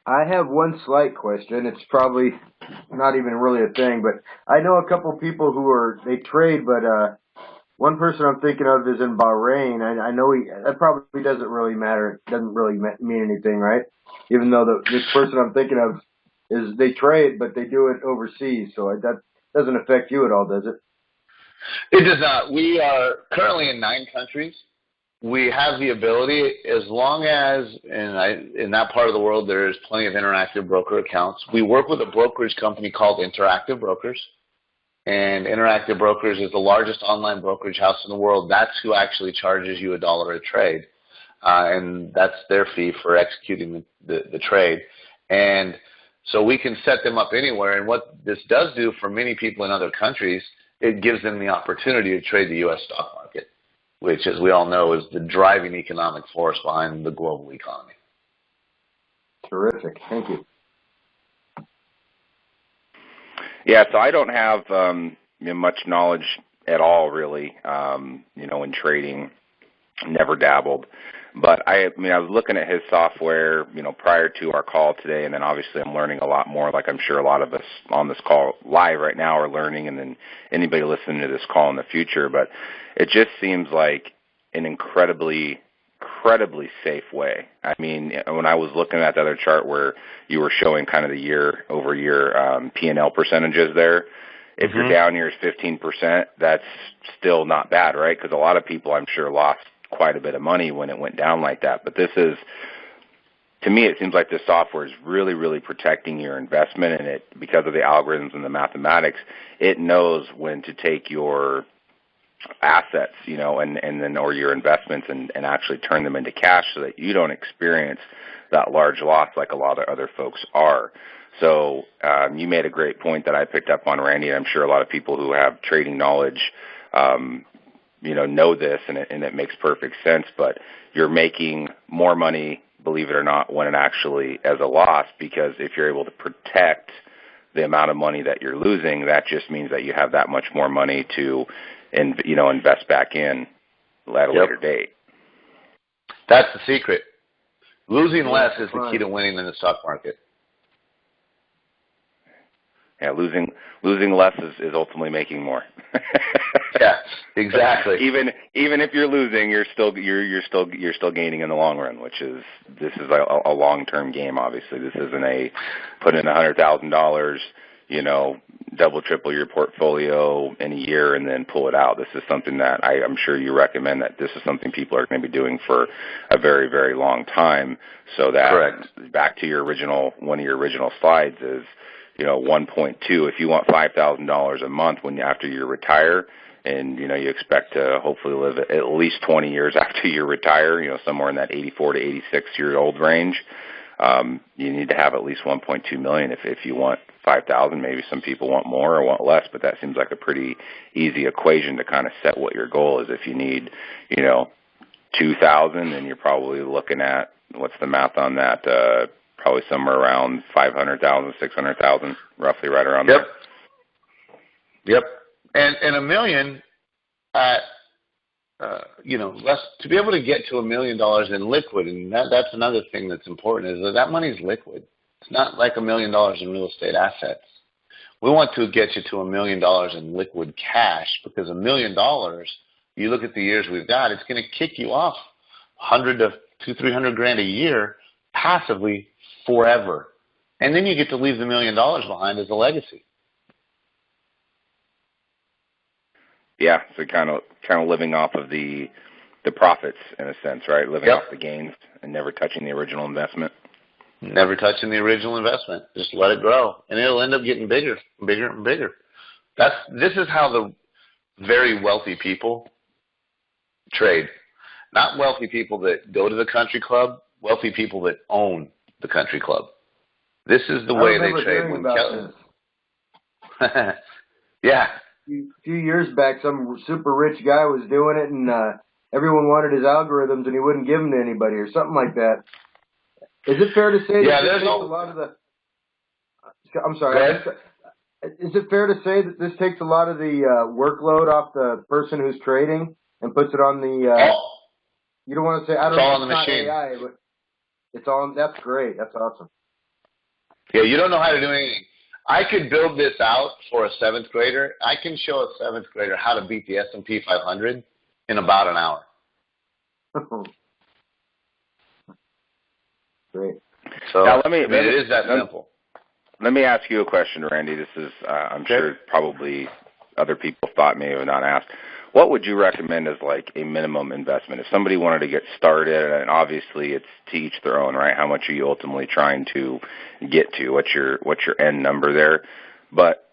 I have one slight question. It's probably not even really a thing, but I know a couple people they trade, but one person I'm thinking of is in Bahrain. I know that probably doesn't really matter. It doesn't really mean anything, right? Even though this person I'm thinking of they trade, but they do it overseas, so that doesn't affect you at all, does it? It does not. We are currently in 9 countries. We have the ability, as long as in that part of the world there is plenty of Interactive Broker accounts. We work with a brokerage company called Interactive Brokers. And Interactive Brokers is the largest online brokerage house in the world. That's who actually charges you $1 a trade. And that's their fee for executing the trade. And so we can set them up anywhere. And what this does do for many people in other countries, it gives them the opportunity to trade the U.S. stock market, which, as we all know, is the driving economic force behind the global economy. Terrific. Thank you. Yeah, so I don't have much knowledge at all, really, in trading. Never dabbled. But I was looking at his software, prior to our call today, and then obviously I'm learning a lot more, like I'm sure a lot of us on this call live right now are learning, and then anybody listening to this call in the future. But it just seems like an incredibly safe way. I mean, when I was looking at the other chart where you were showing kind of the year-over-year P&L percentages there, if your down year is 15%, that's still not bad, right? Because a lot of people, I'm sure, lost quite a bit of money when it went down like that. But this is, to me, it seems like this software is really, really protecting your investment, and it, because of the algorithms and the mathematics, it knows when to take your assets, and then or your investments and actually turn them into cash so that you don't experience that large loss like a lot of other folks are. So you made a great point that I picked up on, Randy, and I'm sure a lot of people who have trading knowledge know this, and it makes perfect sense, but you're making more money, believe it or not, when it actually as a loss, because if you're able to protect the amount of money that you're losing, that just means that you have that much more money to invest back in at a later date. That's the secret. Losing less is the key to winning in the stock market. Yeah, losing less is ultimately making more. Yeah, exactly. But even if you're losing, you're still gaining in the long run, this is a long-term game. Obviously, this isn't a put in $100,000, double triple your portfolio in a year and then pull it out. This is something that I'm sure you recommend, that this is something people are going to be doing for a very, very long time. So that Correct. Back to one of your original slides is 1.2. If you want $5,000 a month after you retire, and you expect to hopefully live at least 20 years after you retire, somewhere in that 84 to 86-year-old range, you need to have at least 1.2 million. If you want 5,000, maybe some people want more or want less, but that seems like a pretty easy equation to kind of set what your goal is. If you need 2,000, then you're probably looking at, what's the math on that? Probably somewhere around 500,000, 600,000, roughly right around there. Yep. And $1 million at, less, to be able to get to $1 million in liquid, and that's another thing that's important, is that money's liquid. It's not like $1 million in real estate assets. We want to get you to $1 million in liquid cash, because $1 million, you look at the years we've got, it's going to kick you off 100 to 300 grand a year passively forever. And then you get to leave the $1 million behind as a legacy. Yeah, so kind of living off of the profits in a sense, right? Living off the gains and never touching the original investment. Never touching the original investment. Just let it grow, and it'll end up getting bigger, bigger, and bigger. This is how the very wealthy people trade. Not wealthy people that go to the country club, wealthy people that own the country club. This is the way they trade. Yeah. A few years back, some super rich guy was doing it, and everyone wanted his algorithms, and he wouldn't give them to anybody or something like that. Is it fair to say that this takes a lot of the... I'm sorry. Is it fair to say that this takes a lot of the workload off the person who's trading and puts it on the... You don't want to say... I don't know. It's all on the machine. AI, but it's on... That's great. That's awesome. Yeah, you don't know how to do anything. I could build this out for a 7th grader. I can show a 7th grader how to beat the S&P 500 in about an hour. Great. So now it is that simple. Let me ask you a question, Randy. This is, I'm sure probably other people thought may have not asked. What would you recommend as like a minimum investment? If somebody wanted to get started, and obviously it's to each their own, right? How much are you ultimately trying to get to? What's your end number there? But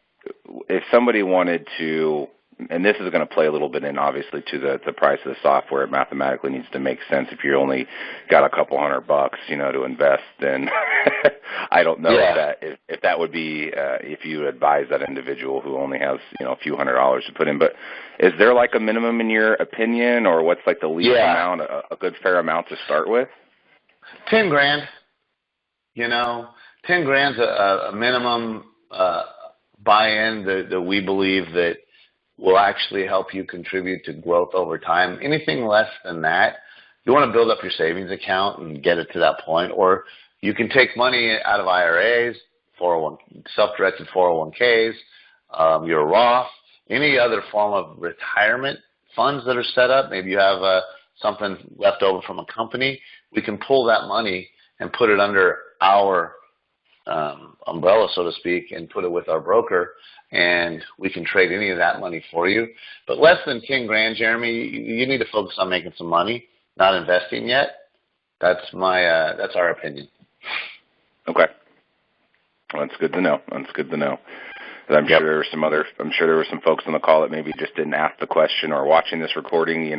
if somebody wanted to, and this is going to play a little bit in, obviously, to the price of the software. It mathematically needs to make sense. If you only got a couple $100, to invest, then I don't know if that would be if you advise that individual who only has a few $100 to put in. But is there like a minimum in your opinion, or what's like the least amount, a good fair amount to start with? 10 grand. 10 grand's a minimum buy-in that we believe that will actually help you contribute to growth over time. Anything less than that, you want to build up your savings account and get it to that point, or you can take money out of IRAs, self-directed 401ks, your Roth, any other form of retirement funds that are set up. Maybe you have something left over from a company. We can pull that money and put it under our umbrella, so to speak, and put it with our broker, and we can trade any of that money for you. But less than 10 grand, Jeremy, you need to focus on making some money, not investing yet. That's our opinion. Okay. Well, that's good to know. But I'm sure there were some folks on the call that maybe just didn't ask the question or watching this recording,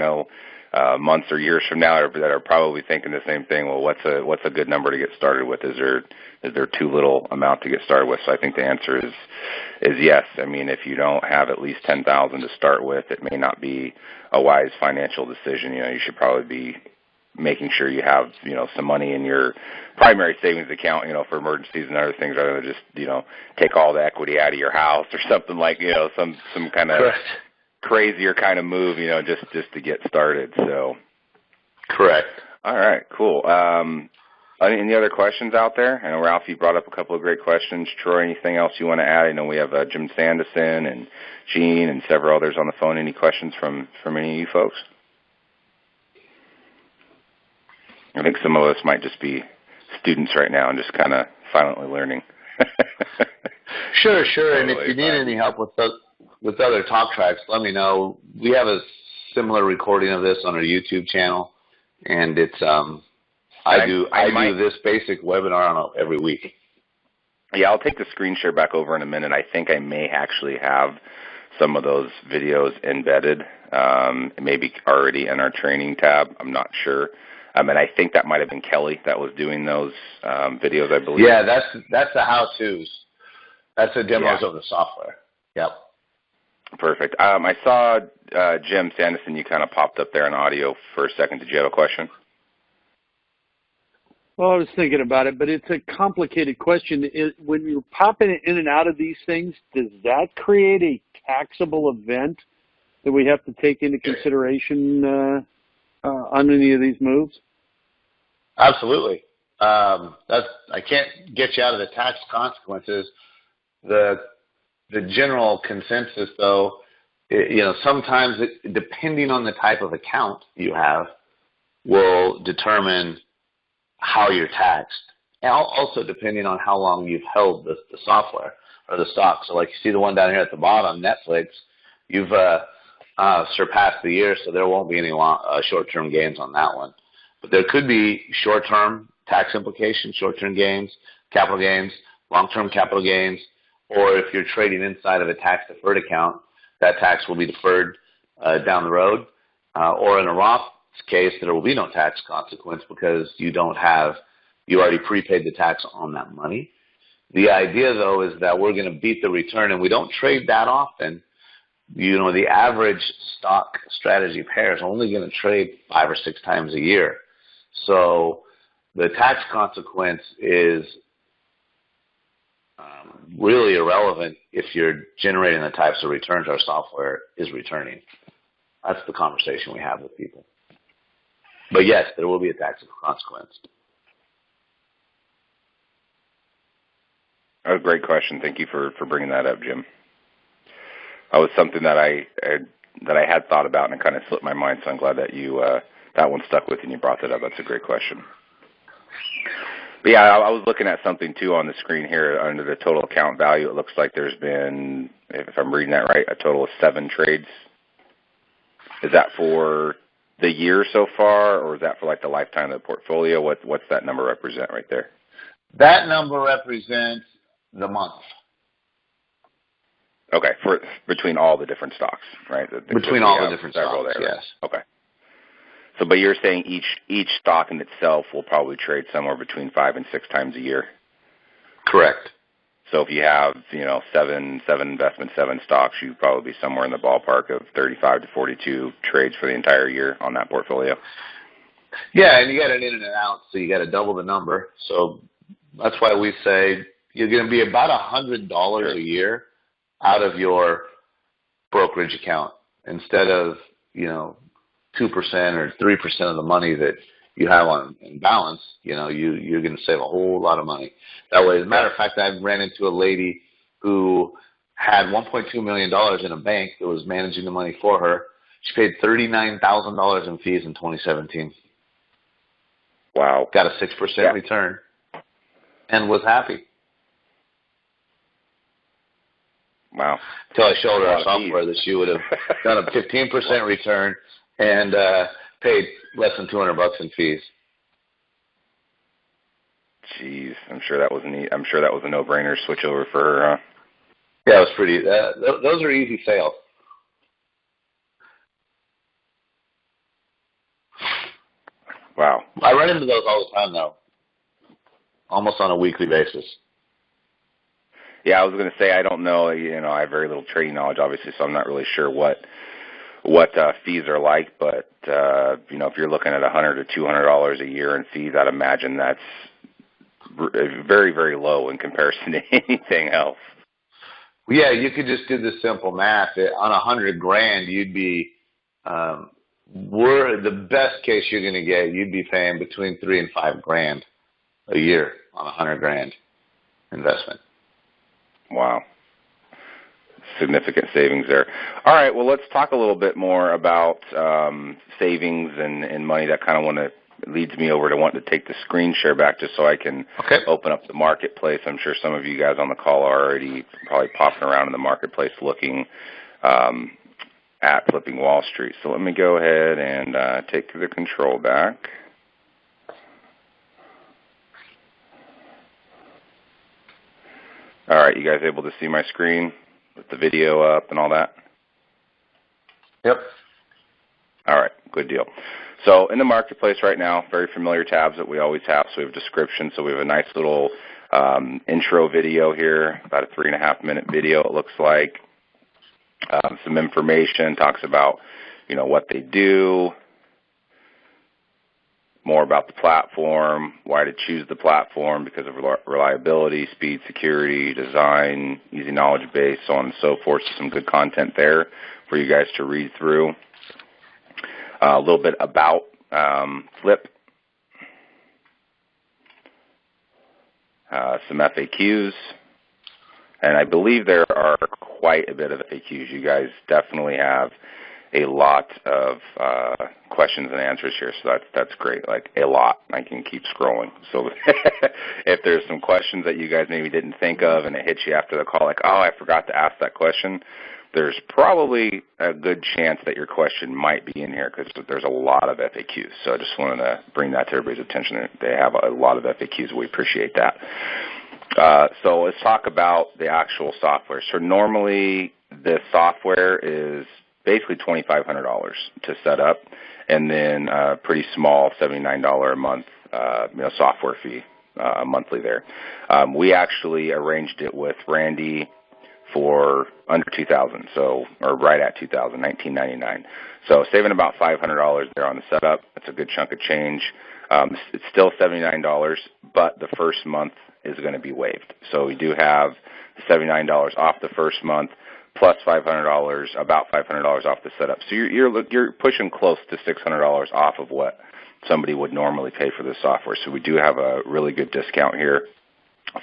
months or years from now that are probably thinking the same thing. Well, what's a good number to get started with? Is there too little amount to get started with? So I think the answer is yes. I mean, if you don't have at least 10,000 to start with, it may not be a wise financial decision. You should probably be making sure you have, some money in your primary savings account, for emergencies and other things, rather than just, take all the equity out of your house or something like, some kind of Correct. crazier kind of move, just to get started. So. Correct. All right, cool. Any other questions out there? I know, Ralph, you brought up a couple of great questions. Troy, anything else you want to add? I know we have Jim Sanderson and Gene and several others on the phone. Any questions from any of you folks? I think some of us might just be students right now and just kind of silently learning. Sure. And if you need any help with other talk tracks, let me know. We have a similar recording of this on our YouTube channel, and it's I do this basic webinar every week. Yeah, I'll take the screen share back over in a minute. I think I may actually have some of those videos embedded, maybe already in our training tab. I'm not sure. And I think that might have been Kelly that was doing those videos, I believe. Yeah, that's the how-tos. That's the demos of the software. Yep. Perfect. I saw Jim Sanderson, you kind of popped up there in audio for a second. Did you have a question? Well, I was thinking about it, but it's a complicated question. When you're popping in and out of these things, does that create a taxable event that we have to take into consideration on any of these moves? Absolutely. I can't get you out of the tax consequences. The general consensus, though, sometimes depending on the type of account you have, will determine how you're taxed, and also depending on how long you've held the software or the stock. So, like you see the one down here at the bottom, Netflix, you've surpassed the year, so there won't be any short-term gains on that one. But there could be short-term tax implications, short-term gains, capital gains, long-term capital gains, or if you're trading inside of a tax-deferred account, that tax will be deferred down the road. Or in a Roth case, there will be no tax consequence because you already prepaid the tax on that money. The idea, though, is that we're going to beat the return, and we don't trade that often. The average stock strategy pair is only going to trade 5 or 6 times a year. So the tax consequence is really irrelevant if you're generating the types of returns our software is returning. That's the conversation we have with people. But yes, there will be a tax consequence. Oh, great question. Thank you for bringing that up, Jim. That was something that I had thought about, and it kind of slipped my mind, so I'm glad that you that one stuck with you and you brought that up. That's a great question. But yeah, I was looking at something, too, on the screen here under the total account value. It looks like there's been, if I'm reading that right, a total of 7 trades. Is that for the year so far, or is that for, like, the lifetime of the portfolio? What's that number represent right there? That number represents the month. Okay, between all the different stocks, right? Between all the different stocks, there, yes. Right? Okay. So, but you're saying each stock in itself will probably trade somewhere between 5 and 6 times a year? Correct. So if you have, 7 investments, 7 stocks, you'd probably be somewhere in the ballpark of 35 to 42 trades for the entire year on that portfolio? Yeah, and you got it in and out, so you got to double the number. So that's why we say you're going to be about $100 a year out of your brokerage account instead of, 2% or 3% of the money that you have in balance. You're going to save a whole lot of money that way. As a matter of fact, I ran into a lady who had $1.2 million in a bank that was managing the money for her. She paid $39,000 in fees in 2017. Wow. Got a 6% return and was happy. Wow. Until I showed her our software that she would have done a 15% return and paid less than $200 in fees. Jeez, I'm sure that was a no-brainer switch over for her. Yeah, it was pretty. Those are easy sales. Wow. I run into those all the time, though, almost on a weekly basis. Yeah, I was going to say I don't know. I have very little trading knowledge, obviously, so I'm not really sure what fees are like. But if you're looking at $100 to $200 a year in fees, I'd imagine that's very, very low in comparison to anything else. Yeah, you could just do the simple math. On $100,000, you'd be the best case you're going to get. You'd be paying between $3,000 and $5,000 a year on $100,000 investment. Wow. Significant savings there. All right, well, let's talk a little bit more about savings and money. That kind of leads me over to wanting to take the screen share back just so I can open up the marketplace. I'm sure some of you guys on the call are already probably popping around in the marketplace looking at Flipping Wall Street. So let me go ahead and take the control back. All right, you guys able to see my screen with the video up and all that? Yep. All right, good deal. So in the marketplace right now, very familiar tabs that we always have. So we have description. So we have a nice little intro video here, about a 3.5-minute video it looks like. Some information, talks about what they do, more about the platform, why to choose the platform because of reliability, speed, security, design, easy knowledge base, so on and so forth. So some good content there for you guys to read through. A little bit about Flip, some FAQs, and I believe there are quite a bit of FAQs. You guys definitely have a lot of questions and answers here, so that's great, like a lot. I can keep scrolling. So if there's some questions that you guys maybe didn't think of and it hits you after the call, like, oh, I forgot to ask that question, there's probably a good chance that your question might be in here because there's a lot of FAQs. So I just wanted to bring that to everybody's attention. They have a lot of FAQs. We appreciate that. So let's talk about the actual software. So normally the software is basically $2,500 to set up, and then a pretty small $79 a month software fee monthly there. We actually arranged it with Randy for under $2,000, or right at $2,000, $1,999. So saving about $500 there on the setup. That's a good chunk of change. It's still $79, but the first month is going to be waived. So we do have $79 off the first month, plus $500, about $500 off the setup. So you're pushing close to $600 off of what somebody would normally pay for this software. So we do have a really good discount here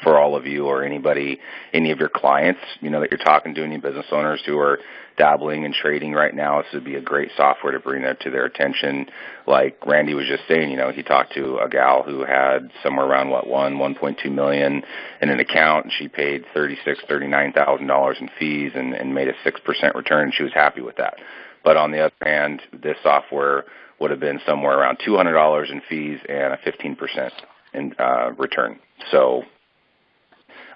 for all of you or any of your clients, that you're talking to, any business owners who are dabbling in trading right now. This would be a great software to bring that to their attention. Like Randy was just saying, he talked to a gal who had somewhere around $1.2 million in an account, and she paid $39,000 in fees and made a 6% return. She was happy with that. But on the other hand, this software would have been somewhere around $200 in fees and a 15% in return. So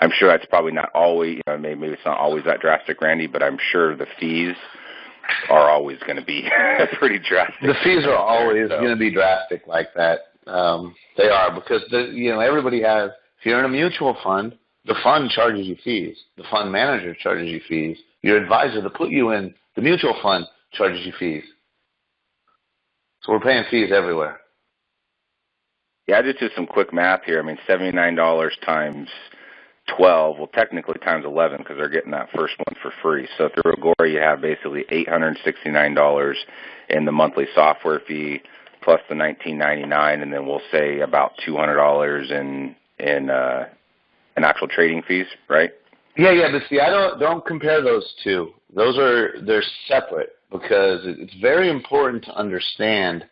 I'm sure that's probably not always, maybe it's not always that drastic, Randy, but I'm sure the fees are always going to be pretty drastic. The fees are always going to be drastic like that. They are because, everybody has, if you're in a mutual fund, the fund charges you fees. The fund manager charges you fees. Your advisor to put you in the mutual fund charges you fees. So we're paying fees everywhere. Yeah, I just did some quick math here. $79 times 12, well, technically times 11 because they're getting that first one for free. So through Agora, you have basically $869 in the monthly software fee plus the $19.99, and then we'll say about $200 in actual trading fees, right? Yeah, but see, I don't compare those two. They're separate because it's very important to understand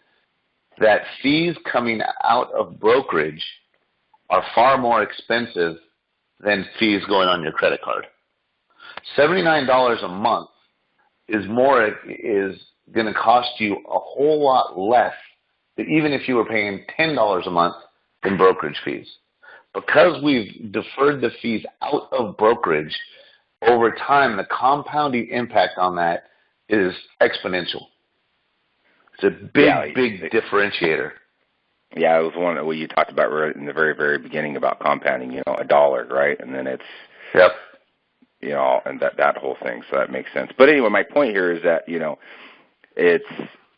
that fees coming out of brokerage are far more expensive than fees going on your credit card. $79 a month is going to cost you a whole lot less than even if you were paying $10 a month in brokerage fees. Because we've deferred the fees out of brokerage, over time, the compounding impact on that is exponential. It's a big differentiator. Yeah, it was one what you talked about right in the very, very beginning about compounding, $1, right? And then it's, yep, and that whole thing. So that makes sense. But anyway, my point here is that, it's,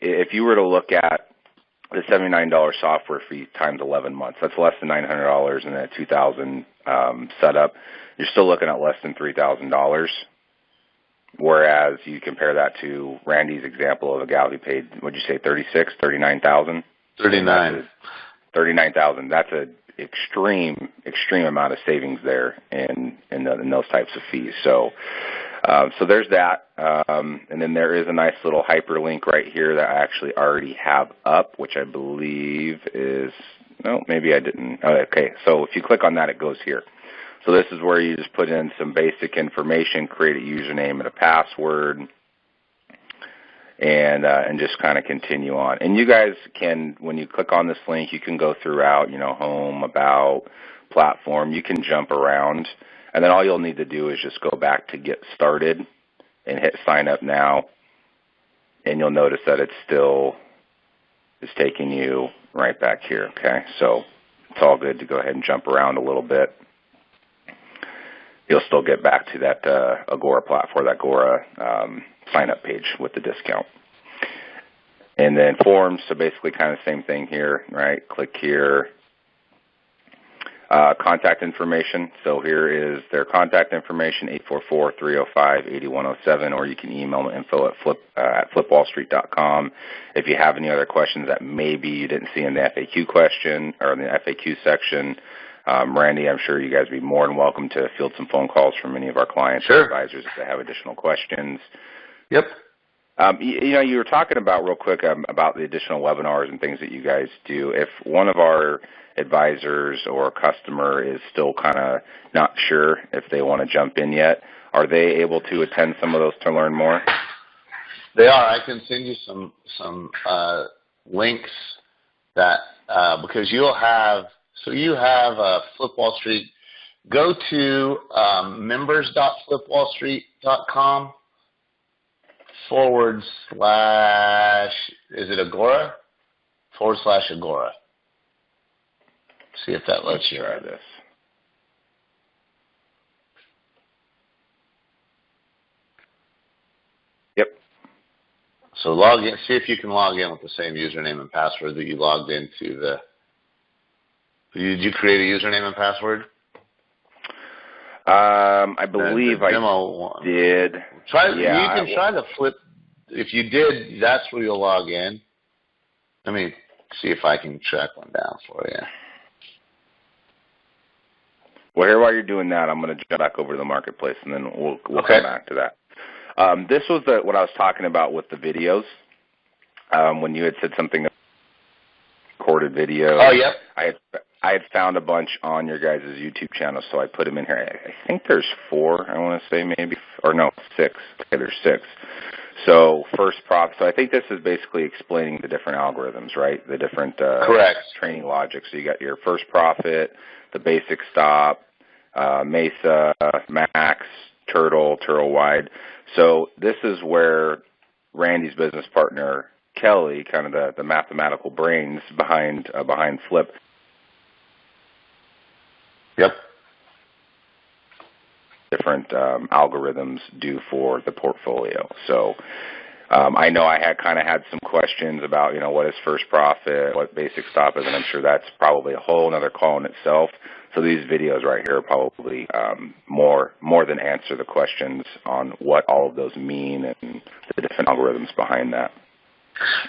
if you were to look at the $79 software fee times 11 months, that's less than $900, and at $2,000 setup, you're still looking at less than $3,000. Whereas you compare that to Randy's example of a gal who paid, what'd you say, 39,000? 39. 39,000. That's an extreme amount of savings there in those types of fees. So there's that. And then there is a nice little hyperlink right here that I actually already have up, which I believe is, no, maybe I didn't. Okay, so if you click on that, it goes here. So this is where you just put in some basic information, create a username and a password, and just kind of continue on. And you guys can, when you click on this link, you can go throughout, home, about, platform. You can jump around, and then all you'll need to do is just go back to get started and hit sign up now, and you'll notice that it still is taking you right back here, okay? So it's all good to go ahead and jump around a little bit. You'll still get back to that Agora platform, that Agora sign-up page with the discount. And then forms, so basically kind of the same thing here, right? Click here. Contact information. So here is their contact information, 844-305-8107, or you can email them info at flipwallstreet.com. If you have any other questions that maybe you didn't see in the FAQ question or in the FAQ section, Randy, I'm sure you guys would be more than welcome to field some phone calls from any of our clients or advisors if they have additional questions. Yep. You were talking about real quick about the additional webinars and things that you guys do. If one of our advisors or customer is still kind of not sure if they want to jump in yet, are they able to attend some of those to learn more? They are. I can send you some links that because you'll have. So you have Flip Wall Street. Go to members.flipwallstreet.com / is it Agora? / Agora. See if that lets you try this. Yep. So log in. See if you can log in with the same username and password that you logged into the. Did you create a username and password? I believe I did. You can try to flip. If you did, that's where you'll log in. Let me see if I can track one down for you. Well, here while you're doing that, I'm going to jump back over to the marketplace, and then we'll come back to that. This was what I was talking about with the videos. When you had said something about recorded video. Oh, yep. I had found a bunch on your guys' YouTube channel, so I put them in here. I think there's 4, I want to say maybe, or no, 6. Okay, there's 6. So first prop. So I think this is basically explaining the different algorithms, right? The different correct training logic. So you got your first profit, the basic stop, Mesa, Max, Turtle wide. So this is where Randy's business partner Kelly, kind of the mathematical brains behind Flip. Yep. Different algorithms do for the portfolio. So I know I had some questions about, what is first profit, what basic stop is, and I'm sure that's probably a whole other call in itself. So these videos right here probably more than answer the questions on what all of those mean and the different algorithms behind that.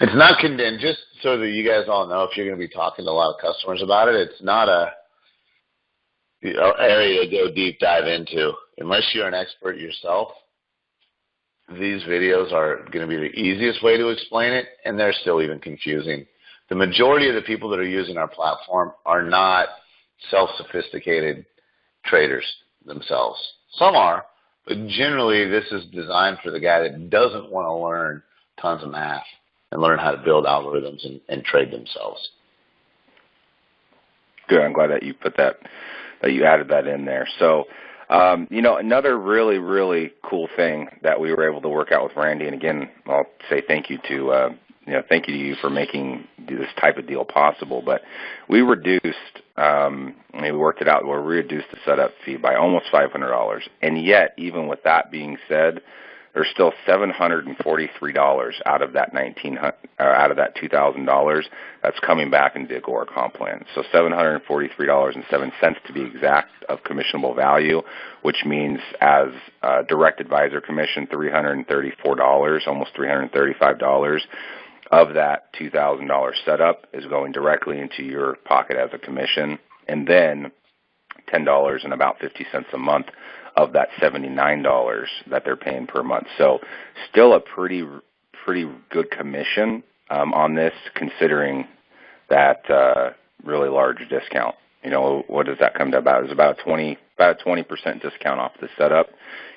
It's not condemned, just so that you guys all know, if you're going to be talking to a lot of customers about it, it's not a area to go deep dive into. Unless you're an expert yourself, these videos are going to be the easiest way to explain it, and they're still even confusing. The majority of the people that are using our platform are not self-sophisticated traders themselves. Some are, but generally this is designed for the guy that doesn't want to learn tons of math and learn how to build algorithms and trade themselves. Good. I'm glad that you put that you added that in there. So Another really, really cool thing that we were able to work out with Randy, and again, I'll say thank you to you for making this type of deal possible. But we reduced, we worked it out where we reduced the setup fee by almost $500, and yet, even with that being said, there's still $743 out of that $2,000 that's coming back into the Agora comp plan. So $743.07 to be exact of commissionable value, which means as direct advisor commission, $334, almost $335 of that $2,000 setup is going directly into your pocket as a commission, and then $10 and about 50 cents a month of that $79 that they're paying per month. So still a pretty good commission on this, considering that really large discount. What does that come to about? It's about a 20% discount off the setup,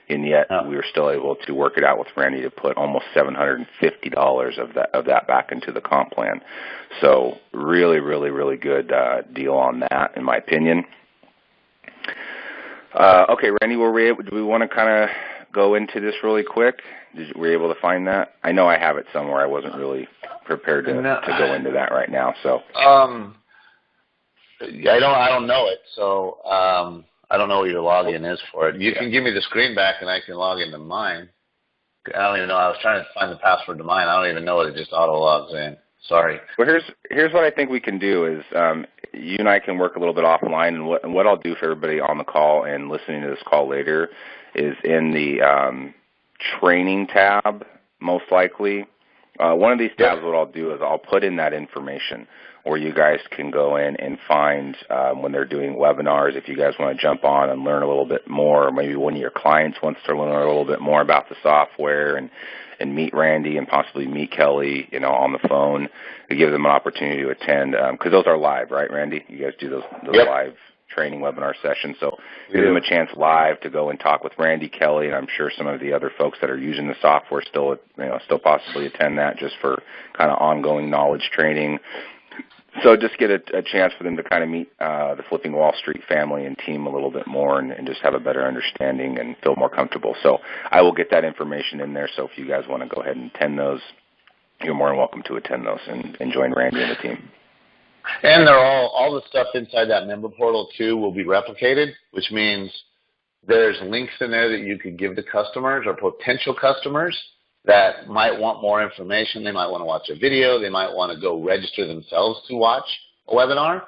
and yet we were still able to work it out with Randy to put almost $750 of that back into the comp plan. So really, really, really good deal on that, in my opinion. Okay, Randy, do we want to kind of go into this really quick? Were you able to find that? I know I have it somewhere. I wasn't really prepared to go into that right now. So I don't know it. So I don't know what your login is for it. You can give me the screen back, and I can log into mine. I don't even know. I was trying to find the password to mine. I don't even know it. It just auto logs in. Sorry. Well, here's what I think we can do is you and I can work a little bit offline, and what I'll do for everybody on the call and listening to this call later is in the training tab, most likely. One of these tabs, what I'll do is I'll put in that information where you guys can go in and find when they're doing webinars, if you guys want to jump on and learn a little bit more, or maybe one of your clients wants to learn a little bit more about the software and meet Randy and possibly meet Kelly, on the phone, to give them an opportunity to attend, because those are live, right, Randy? You guys do those live training webinar sessions, so give them a chance live to go and talk with Randy, Kelly, and I'm sure some of the other folks that are using the software still possibly attend that just for kind of ongoing knowledge training. So just get a chance for them to kind of meet the Flipping Wall Street family and team a little bit more and just have a better understanding and feel more comfortable. So I will get that information in there. So if you guys want to go ahead and attend those, you're more than welcome to attend those and join Randy and the team. And they're all the stuff inside that member portal, too, will be replicated, which means there's links in there that you could give to customers or potential customers that might want more information. They might want to watch a video. They might want to go register themselves to watch a webinar.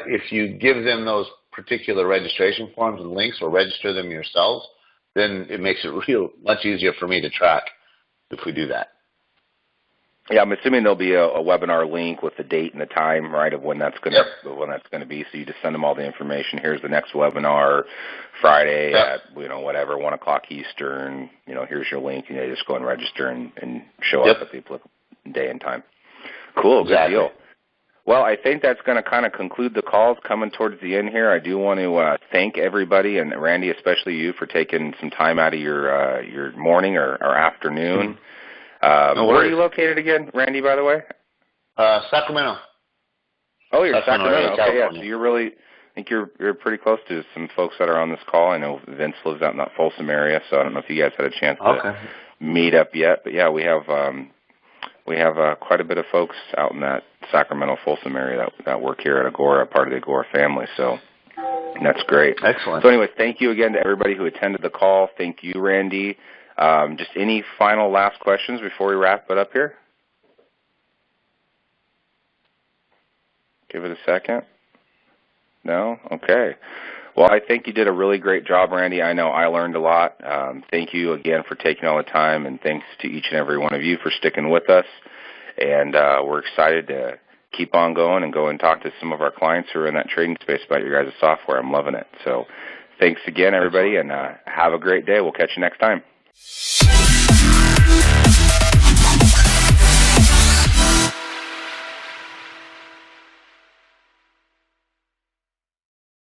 If you give them those particular registration forms and links or register them yourselves, then it makes it much easier for me to track if we do that. Yeah, I'm assuming there'll be a webinar link with the date and the time, right, of when that's going to be. So you just send them all the information. Here's the next webinar, Friday at 1 o'clock Eastern. Here's your link, and you just go and register and show up at the applicable day and time. Cool, good deal. Well, I think that's going to kind of conclude the calls coming towards the end here. I do want to thank everybody, and Randy, especially you, for taking some time out of your morning or afternoon. Mm-hmm. Where are you located again, Randy, by the way? Sacramento. Oh, you're Sacramento. Okay, yeah. So I think you're pretty close to some folks that are on this call. I know Vince lives out in that Folsom area, so I don't know if you guys had a chance to meet up yet. But yeah, we have quite a bit of folks out in that Sacramento Folsom area that work here at Agora, part of the Agora family. So that's great. Excellent. So anyway, thank you again to everybody who attended the call. Thank you, Randy. Just any final last questions before we wrap it up here? Give it a second. No? Okay. Well, I think you did a really great job, Randy. I know I learned a lot. Thank you again for taking all the time, and thanks to each and every one of you for sticking with us. And we're excited to keep on going and go and talk to some of our clients who are in that trading space about your guys' software. I'm loving it. So thanks again, everybody, and have a great day. We'll catch you next time.